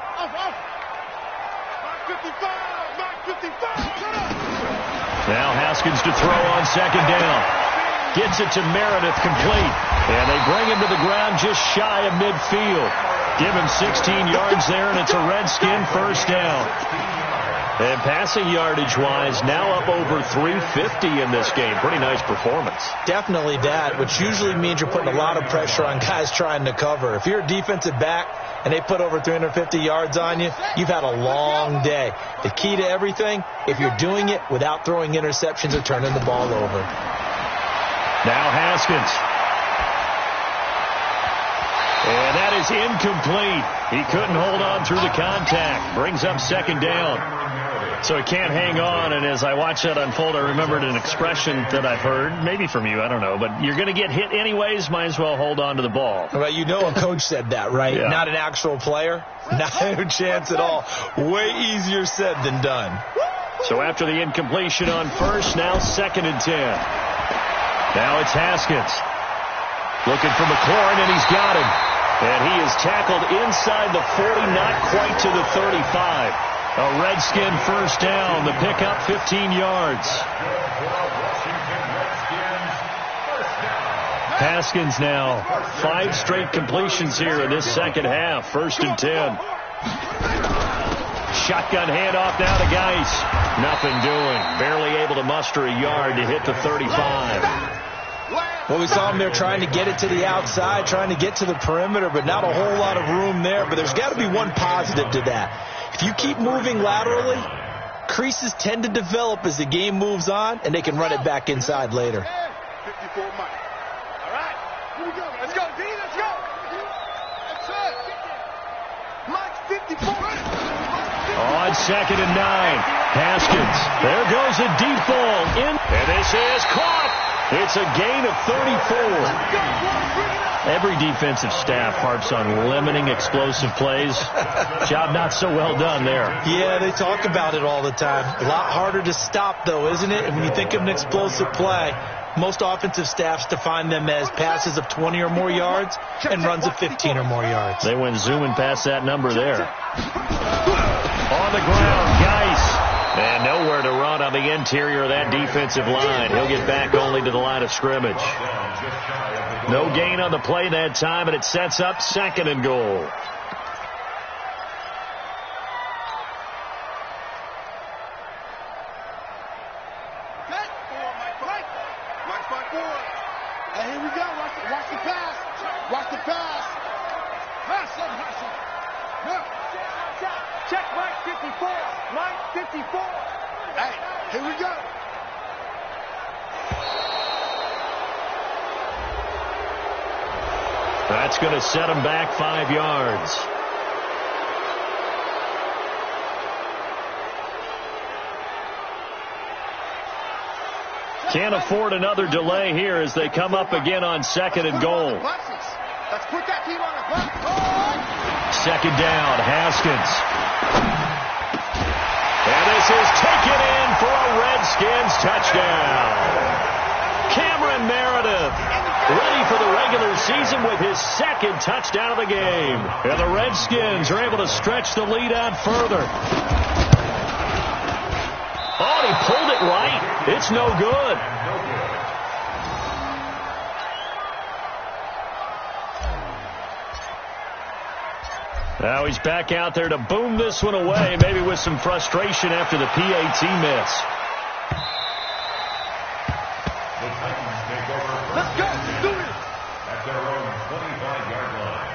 Now Haskins to throw on 2nd down. Gets it to Meredith, complete. And they bring him to the ground just shy of midfield. Give him 16 yards there, and it's a Redskin first down. And passing yardage-wise, now up over 350 in this game. Pretty nice performance. Definitely that, which usually means you're putting a lot of pressure on guys trying to cover. If you're a defensive back and they put over 350 yards on you, you've had a long day. The key to everything, if you're doing it without throwing interceptions or turning the ball over. Now Haskins. And that is incomplete. He couldn't hold on through the contact. Brings up 2nd down. So he can't hang on, and as I watch that unfold, I remembered an expression that I've heard, maybe from you, I don't know, but you're going to get hit anyways, might as well hold on to the ball. Well, you know a coach said that, right? Yeah. Not an actual player. Not a chance at all. Way easier said than done. So after the incompletion on first, now 2nd and 10. Now it's Haskins. Looking for McLaurin, and he's got him. And he is tackled inside the 40, not quite to the 35. A Redskin first down. The pickup, 15 yards. Haskins now 5 straight completions here in this second half. 1st and 10. Shotgun handoff now to Geis. Nothing doing. Barely able to muster a yard to hit the 35. Well, we saw him there trying to get it to the outside, trying to get to the perimeter, but not a whole lot of room there. But there's got to be one positive to that. If you keep moving laterally, creases tend to develop as the game moves on, and they can run it back inside later. 54 Mike. All right. Here we go. Let's go, D. Let's go. That's it. Mike's 54. On 2nd and 9. Haskins. There goes a deep ball. And this is caught. It's a gain of 34. Every defensive staff harps on limiting explosive plays. Job not so well done there. Yeah, they talk about it all the time. A lot harder to stop, though, isn't it? And when you think of an explosive play, most offensive staffs define them as passes of 20 or more yards and runs of 15 or more yards. They went zooming past that number there. On the ground, Geis. And nowhere to run on the interior of that defensive line. He'll get back only to the line of scrimmage. No gain on the play that time, and it sets up 2nd and goal. Hey, here we go. Watch the pass. Watch the pass. Pass up. Check Mike 54. Mike 54. Hey, here we go. That's going to set him back 5 yards. Can't afford another delay here as they come up again on 2nd and goal. Let's put that team on the bus. 2nd down, Haskins. And this is taken in for a Redskins touchdown. Cameron Meredith ready for the regular season with his 2nd touchdown of the game. And the Redskins are able to stretch the lead out further. Oh, he pulled it right. It's no good. Now he's back out there to boom this one away, maybe with some frustration after the PAT miss. Let's go. Do it. At their own 25-yard line.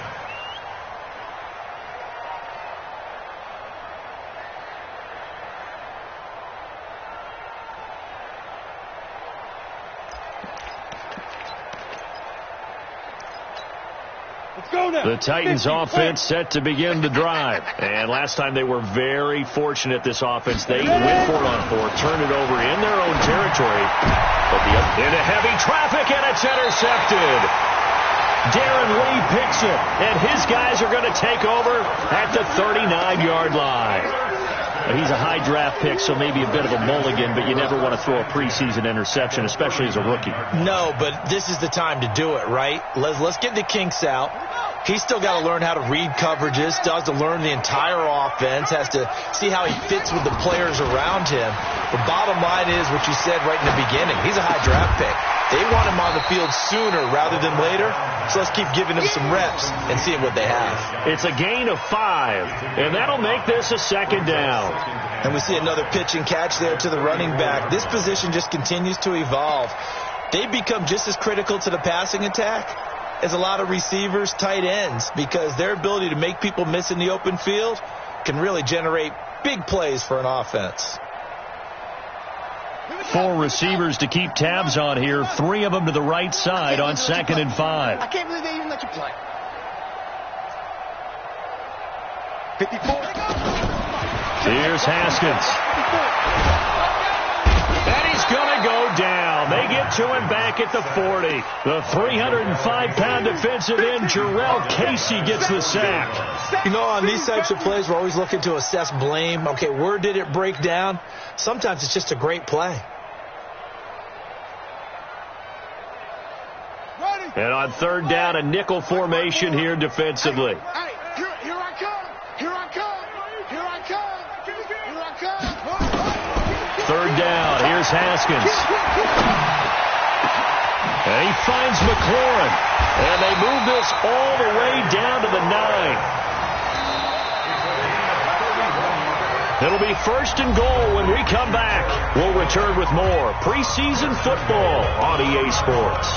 The Titans offense set to begin the drive. And last time they were very fortunate, this offense. They went for it on 4, turned it over in their own territory. But into heavy traffic, and it's intercepted. Darren Lee picks it, and his guys are going to take over at the 39-yard line. He's a high draft pick, so maybe a bit of a mulligan, but you never want to throw a preseason interception, especially as a rookie. No, but this is the time to do it, right? Let's get the kinks out. He's still got to learn how to read coverages, still has to learn the entire offense, has to see how he fits with the players around him. The bottom line is what you said right in the beginning. He's a high draft pick. They want him on the field sooner rather than later, so let's keep giving him some reps and seeing what they have. It's a gain of 5, and that'll make this a 2nd down. And we see another pitch and catch there to the running back. This position just continues to evolve. They become just as critical to the passing attack as a lot of receivers, tight ends, because their ability to make people miss in the open field can really generate big plays for an offense. 4 receivers to keep tabs on here, 3 of them to the right side on 2nd and 5. I can't believe they even let you play. 54. Here's Haskins. And he's going to go down. They get to him back at the 40. The 305-pound defensive end, Jarrell Casey, gets the sack. You know, on these types of plays, we're always looking to assess blame. Okay, where did it break down? Sometimes it's just a great play. And on third down, a nickel formation here defensively. Hey, here I come. Here I come. Here I come. Here I come. Third down, here's Haskins. And he finds McLaurin. And they move this all the way down to the 9. It'll be first and goal when we come back. We'll return with more preseason football on EA Sports.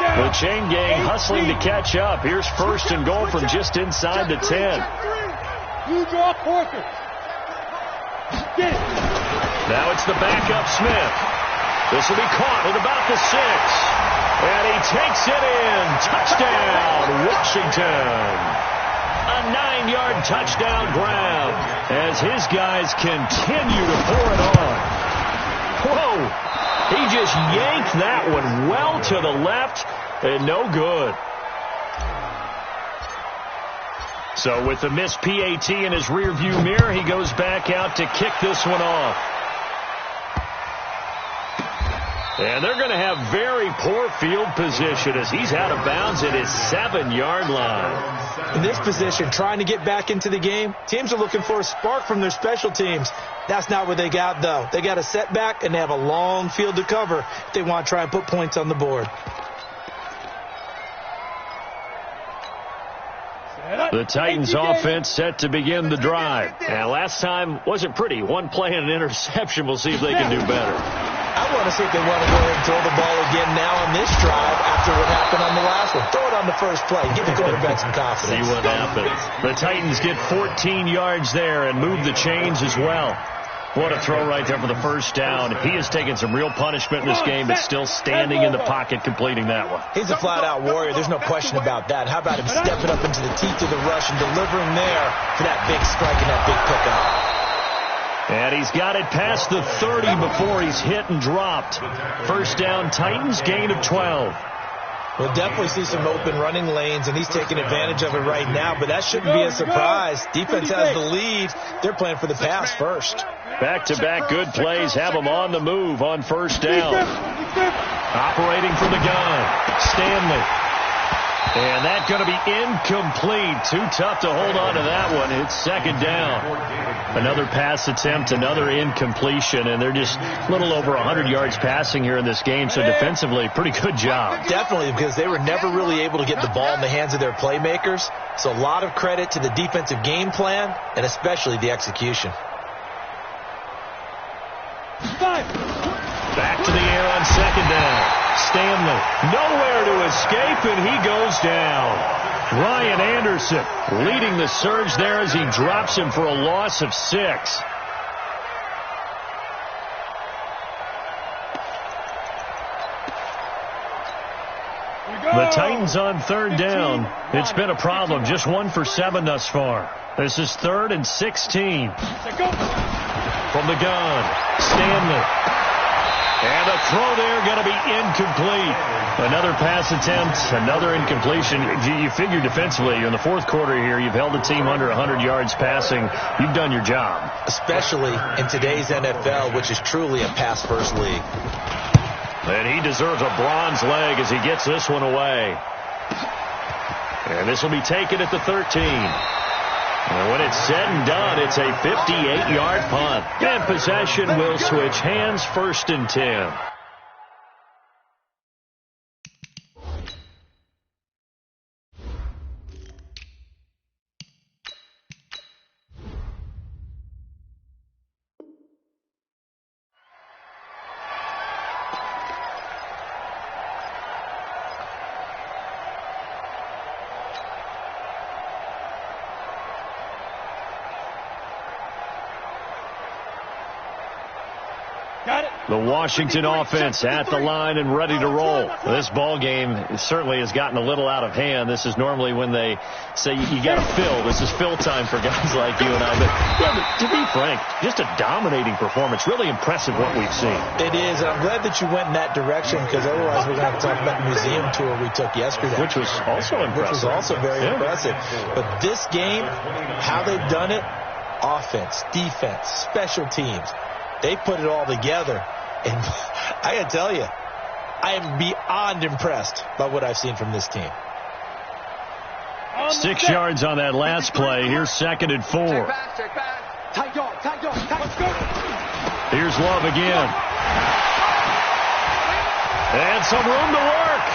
The chain gang hustling to catch up. Here's first and goal from just inside the 10. You draw Porter. Now it's the backup Smith. This will be caught at about the 6. And he takes it in. Touchdown, Washington. A 9-yard touchdown grab as his guys continue to pour it on. Whoa. He just yanked that one well to the left. And no good. So with the missed PAT in his rearview mirror, he goes back out to kick this one off. And they're going to have very poor field position as he's out of bounds at his 7-yard line. In this position, trying to get back into the game, teams are looking for a spark from their special teams. That's not what they got, though. They got a setback, and they have a long field to cover if they want to try and put points on the board. The Titans offense set to begin the drive. And last time wasn't pretty. One play and an interception. We'll see if they can do better. I want to see if they want to go ahead and throw the ball again now on this drive after what happened on the last one. Throw it on the first play. Give the quarterback some confidence. See what happens. The Titans get 14 yards there and move the chains as well. What a throw right there for the first down. He has taken some real punishment in this game, but still standing in the pocket completing that one. He's a flat-out warrior. There's no question about that. How about him stepping up into the teeth of the rush and delivering there for that big strike and that big pickup. And he's got it past the 30 before he's hit and dropped. First down, Titans, gain of 12. We'll definitely see some open running lanes, and he's taking advantage of it right now, but that shouldn't be a surprise. Defense has the lead. They're playing for the pass first. Back-to-back good plays have him on the move on first down. Operating from the gun, Stanley. And that's going to be incomplete. Too tough to hold on to that one. It's second down. Another pass attempt, another incompletion, and they're just a little over 100 yards passing here in this game, so defensively, pretty good job. Definitely, because they were never really able to get the ball in the hands of their playmakers, so a lot of credit to the defensive game plan and especially the execution. Back to the air on second down. Stanley, nowhere to escape, and he goes down. Ryan Anderson leading the surge there as he drops him for a loss of 6. The Titans on third down. It's been a problem. Just 1 for 7 thus far. This is 3rd and 16. From the gun, Stanley. And the throw there going to be incomplete. Another pass attempt, another incompletion. You figure defensively, in the fourth quarter here, you've held the team under 100 yards passing. You've done your job. Especially in today's NFL, which is truly a pass-first league. And he deserves a bronze leg as he gets this one away. And this will be taken at the 13. And when it's said and done, it's a 58-yard punt. And possession will switch hands, 1st and 10. The Washington offense at the line and ready to roll. This ball game certainly has gotten a little out of hand. This is normally when they say you got to fill. This is fill time for guys like you and I. But to be frank, just a dominating performance. Really impressive what we've seen. It is. And I'm glad that you went in that direction, because otherwise we're going to have to talk about the museum tour we took yesterday. Which was also impressive. Which was also very impressive. But this game, how they've done it, offense, defense, special teams, they put it all together. And I got to tell you, I am beyond impressed by what I've seen from this team. 6 yards on that last play. Here's 2nd and 4. Tight dog. Let's go. Here's Love again. And some room to work.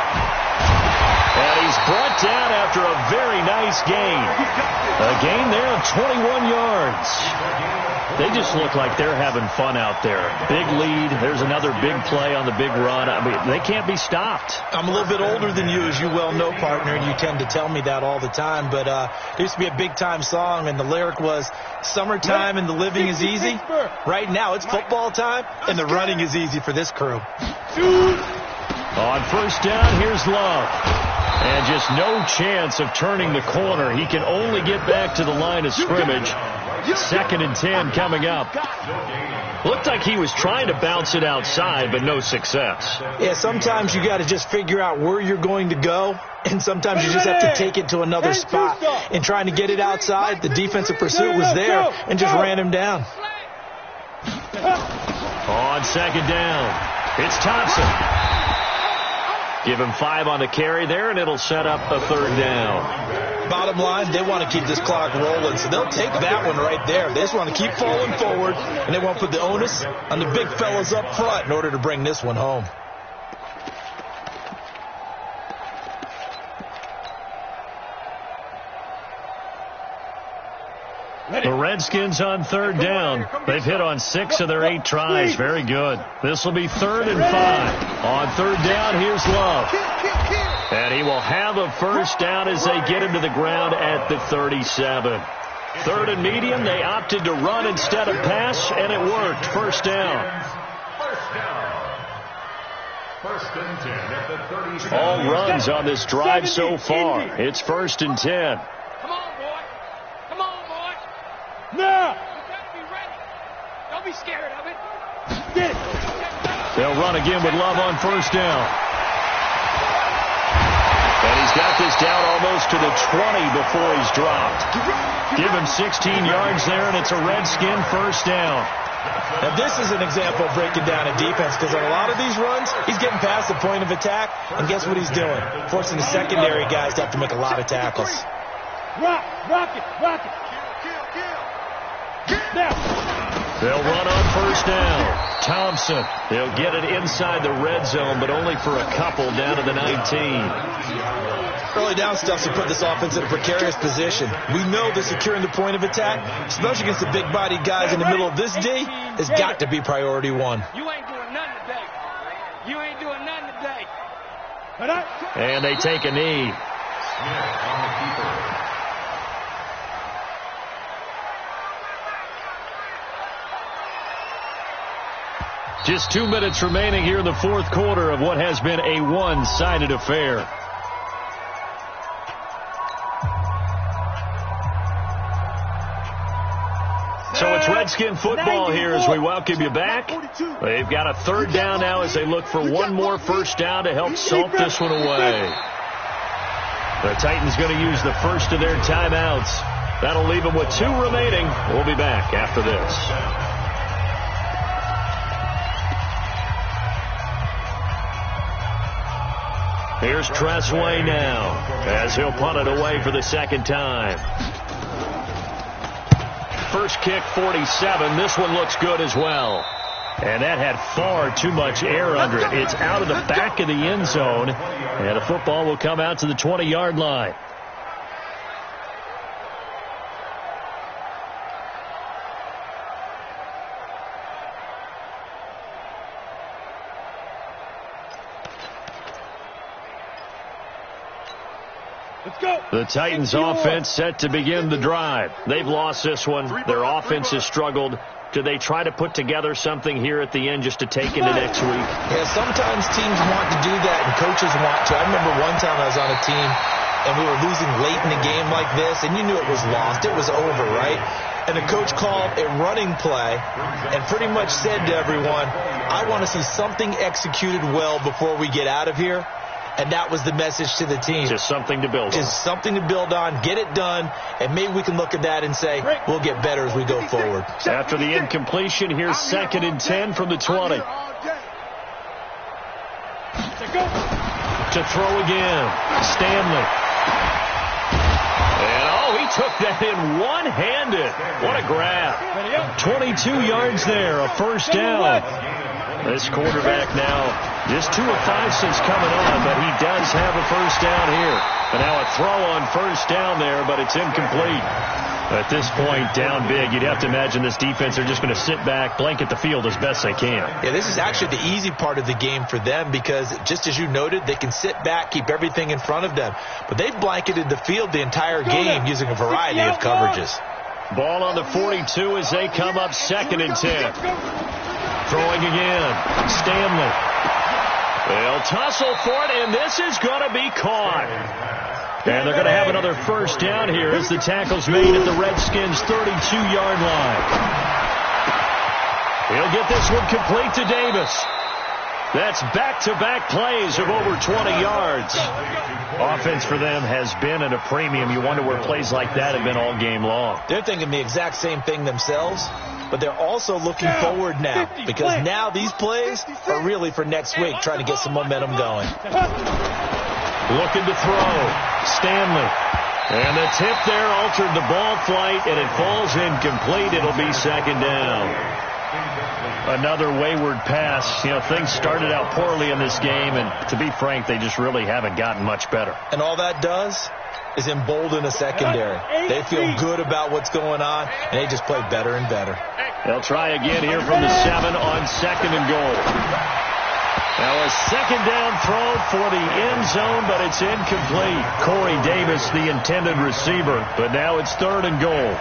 And he's brought down after a very nice gain. A gain there of 21 yards. They just look like they're having fun out there. Big lead. There's another big play on the big run. I mean, they can't be stopped. I'm a little bit older than you, as you well know, partner, and you tend to tell me that all the time. But there used to be a big-time song, and the lyric was, summertime and the living is easy. Right now, it's football time, and the running is easy for this crew. On 1st down, here's Love. And just no chance of turning the corner. He can only get back to the line of scrimmage. 2nd and 10 coming up. Looked like he was trying to bounce it outside, but no success. Yeah, sometimes you got to just figure out where you're going to go, and sometimes you just have to take it to another spot. And trying to get it outside, the defensive pursuit was there and just ran him down. On 2nd down, it's Thompson. Give him 5 on the carry there, and it'll set up a 3rd down. Bottom line, they want to keep this clock rolling, so they'll take that one right there. They just want to keep falling forward, and they want to put the onus on the big fellas up front in order to bring this one home. The Redskins on 3rd down. They've hit on 6 of their 8 tries. Very good. This will be 3rd and 5. On 3rd down, here's Love. And he will have a 1st down as they get him to the ground at the 37. 3rd and medium, they opted to run instead of pass, and it worked. 1st down. 1st and 10 at the 37. All runs on this drive so far. It's 1st and 10. Now! You gotta be ready. Don't be scared of it. Get it. They'll run again with Love on 1st down. And he's got this down almost to the 20 before he's dropped. Give him 16 yards there, and it's a Redskin 1st down. Now, this is an example of breaking down a defense, because on a lot of these runs, he's getting past the point of attack, and guess what he's doing? Forcing the secondary guys to have to make a lot of tackles. Rock it. They'll run on 1st down. Thompson. They'll get it inside the red zone, but only for a couple down to the 19. Early down stuff to put this offense in a precarious position. We know that securing the point of attack, especially against the big-bodied guys in the middle of this D, has got to be priority 1. You ain't doing nothing today. You ain't doing nothing today. And they take a knee. Smith on the keeper. Just 2 minutes remaining here in the 4th quarter of what has been a one-sided affair. So it's Redskin football here as we welcome you back. They've got a 3rd down now as they look for one more 1st down to help salt this one away. The Titans going to use the first of their timeouts. That'll leave them with 2 remaining. We'll be back after this. Here's Tressway now as he'll punt it away for the 2nd time. First kick, 47. This one looks good as well. And that had far too much air under it. It's out of the back of the end zone. And a football will come out to the 20-yard line. The Titans offense set to begin the drive. They've lost this one. Their offense has struggled. do they try to put together something here at the end just to take into next week? Yeah, sometimes teams want to do that and coaches want to. I remember one time I was on a team and we were losing late in a game like this, and you knew it was lost. It was over, right? And the coach called a running play and pretty much said to everyone, I want to see something executed well before we get out of here. And that was the message to the team. Just something to build on. Just something to build on, get it done, and maybe we can look at that and say, we'll get better as we go forward. After the incompletion, here's 2nd and 10 from the 20. To throw again, Stanley. And, he took that in one-handed. What a grab. 22 yards there, a first down. This quarterback now just 2 of 5 since coming on, but he does have a first down here. And now a throw on first down there, but it's incomplete. At this point, down big, you'd have to imagine this defense are just going to sit back, blanket the field as best they can. Yeah, this is actually the easy part of the game for them because, just as you noted, they can sit back, keep everything in front of them. But they've blanketed the field the entire game using a variety of coverages. Ball on the 42 as they come up 2nd and 10. Throwing again, Stanley. They'll tussle for it, and this is going to be caught. And they're going to have another first down here as the tackle's made at the Redskins' 32-yard line. He'll get this one complete to Davis. That's back-to-back plays of over 20 yards. Offense for them has been at a premium. You wonder where plays like that have been all game long. They're thinking the exact same thing themselves, but they're also looking forward now because now these plays are really for next week, trying to get some momentum going. Looking to throw. Stanley. And the tip there altered the ball flight, and it falls incomplete. It'll be 2nd down. Another wayward pass. Things started out poorly in this game, and to be frank, they just really haven't gotten much better. And all that does is embolden a secondary. They feel good about what's going on, and they just play better and better. They'll try again here from the 7 on 2nd and goal. Now a 2nd down throw for the end zone, but it's incomplete. Corey Davis, the intended receiver, but now it's 3rd and goal.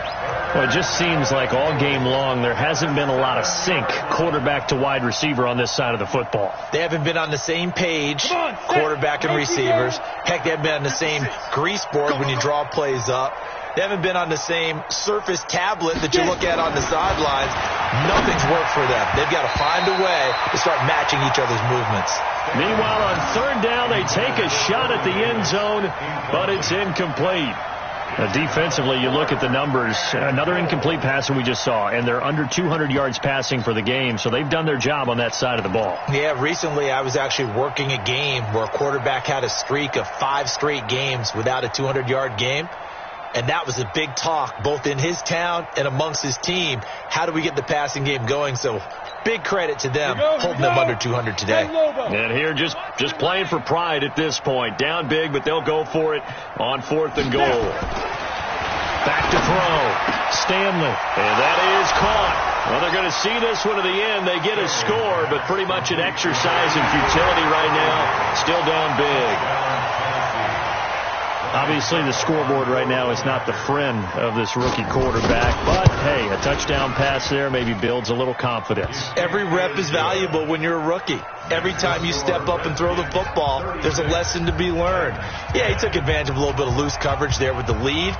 Well, it just seems like all game long there hasn't been a lot of sync quarterback to wide receiver on this side of the football. They haven't been on the same page, quarterback and receivers. Heck, they haven't been on the same grease board when you draw plays up. They haven't been on the same surface tablet that you look at on the sidelines. Nothing's worked for them. They've got to find a way to start matching each other's movements. Meanwhile, on 3rd down, they take a shot at the end zone, but it's incomplete. Defensively, you look at the numbers. Another incomplete pass that we just saw, and they're under 200 yards passing for the game, so they've done their job on that side of the ball. Yeah, recently I was actually working a game where a quarterback had a streak of 5 straight games without a 200-yard game. And that was a big talk, both in his town and amongst his team. How do we get the passing game going? So big credit to them, holding them under 200 today. And here just playing for pride at this point. Down big, but they'll go for it on 4th and goal. Back to throw. Stanley. And that is caught. Well, they're going to see this one to the end. They get a score, but pretty much an exercise in futility right now. Still down big. Obviously, the scoreboard right now is not the friend of this rookie quarterback. But, hey, a touchdown pass there maybe builds a little confidence. Every rep is valuable when you're a rookie. Every time you step up and throw the football, there's a lesson to be learned. Yeah, he took advantage of a little bit of loose coverage there with the lead.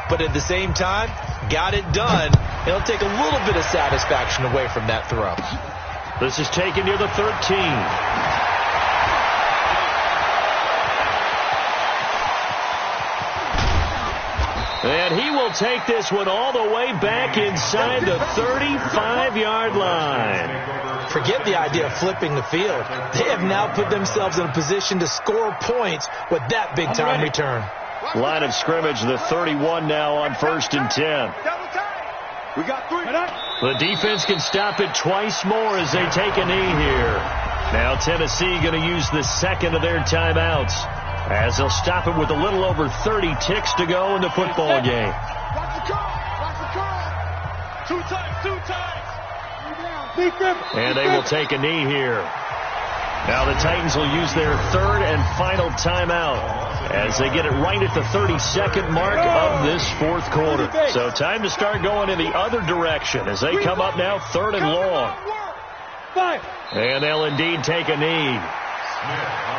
But at the same time, got it done. It'll take a little bit of satisfaction away from that throw. This is taken near the 13. And he will take this one all the way back inside the 35-yard line. Forget the idea of flipping the field. They have now put themselves in a position to score points with that big-time return. Line of scrimmage, the 31 now on 1st and 10. We got 3. The defense can stop it twice more as they take a knee here. Now Tennessee going to use the 2nd of their timeouts, as they'll stop it with a little over 30 ticks to go in the football game. Watch the call. Watch the call. 2 times. And they will take a knee here. Now the Titans will use their third and final timeout as they get it right at the 32nd mark of this fourth quarter. So time to start going in the other direction as they come up now third and long. And they'll indeed take a knee.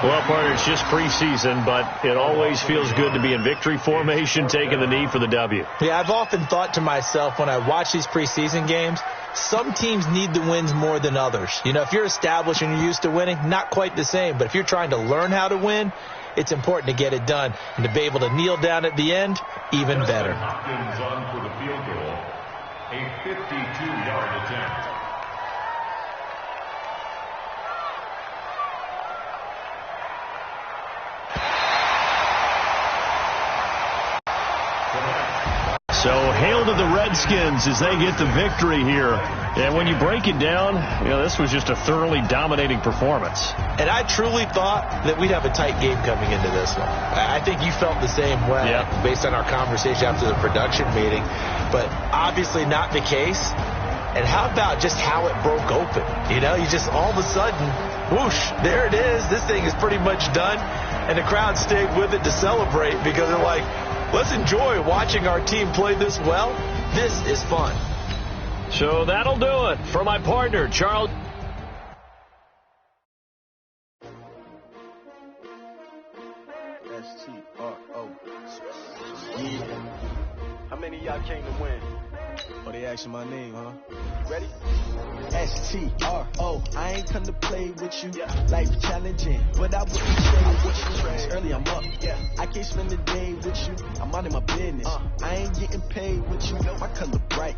Well, partner, it's just preseason, but it always feels good to be in victory formation, taking the knee for the W. Yeah, I've often thought to myself when I watch these preseason games, some teams need the wins more than others. You know, if you're established and you're used to winning, not quite the same. But if you're trying to learn how to win, it's important to get it done. And to be able to kneel down at the end, even better. Hopkins on for the field goal, a 52-yard attempt. So hail to the Redskins as they get the victory here. And when you break it down, you know, this was just a thoroughly dominating performance. And I truly thought that we'd have a tight game coming into this one. I think you felt the same way based on our conversation after the production meeting. But obviously not the case. And how about just how it broke open? You know, you just all of a sudden, whoosh, there it is. This thing is pretty much done. And the crowd stayed with it to celebrate because they're like, let's enjoy watching our team play this well. This is fun. So that'll do it for my partner, Charles. S-T-R-O. Yeah. How many of y'all came to win? Oh, they asking my name, huh? Ready? S-T-R-O. I ain't come to play with you. Life challenging, but I wouldn't trade with you. It's early, I'm up. I can't spend the day with you. I'm out of my business. I ain't getting paid with you. My color bright.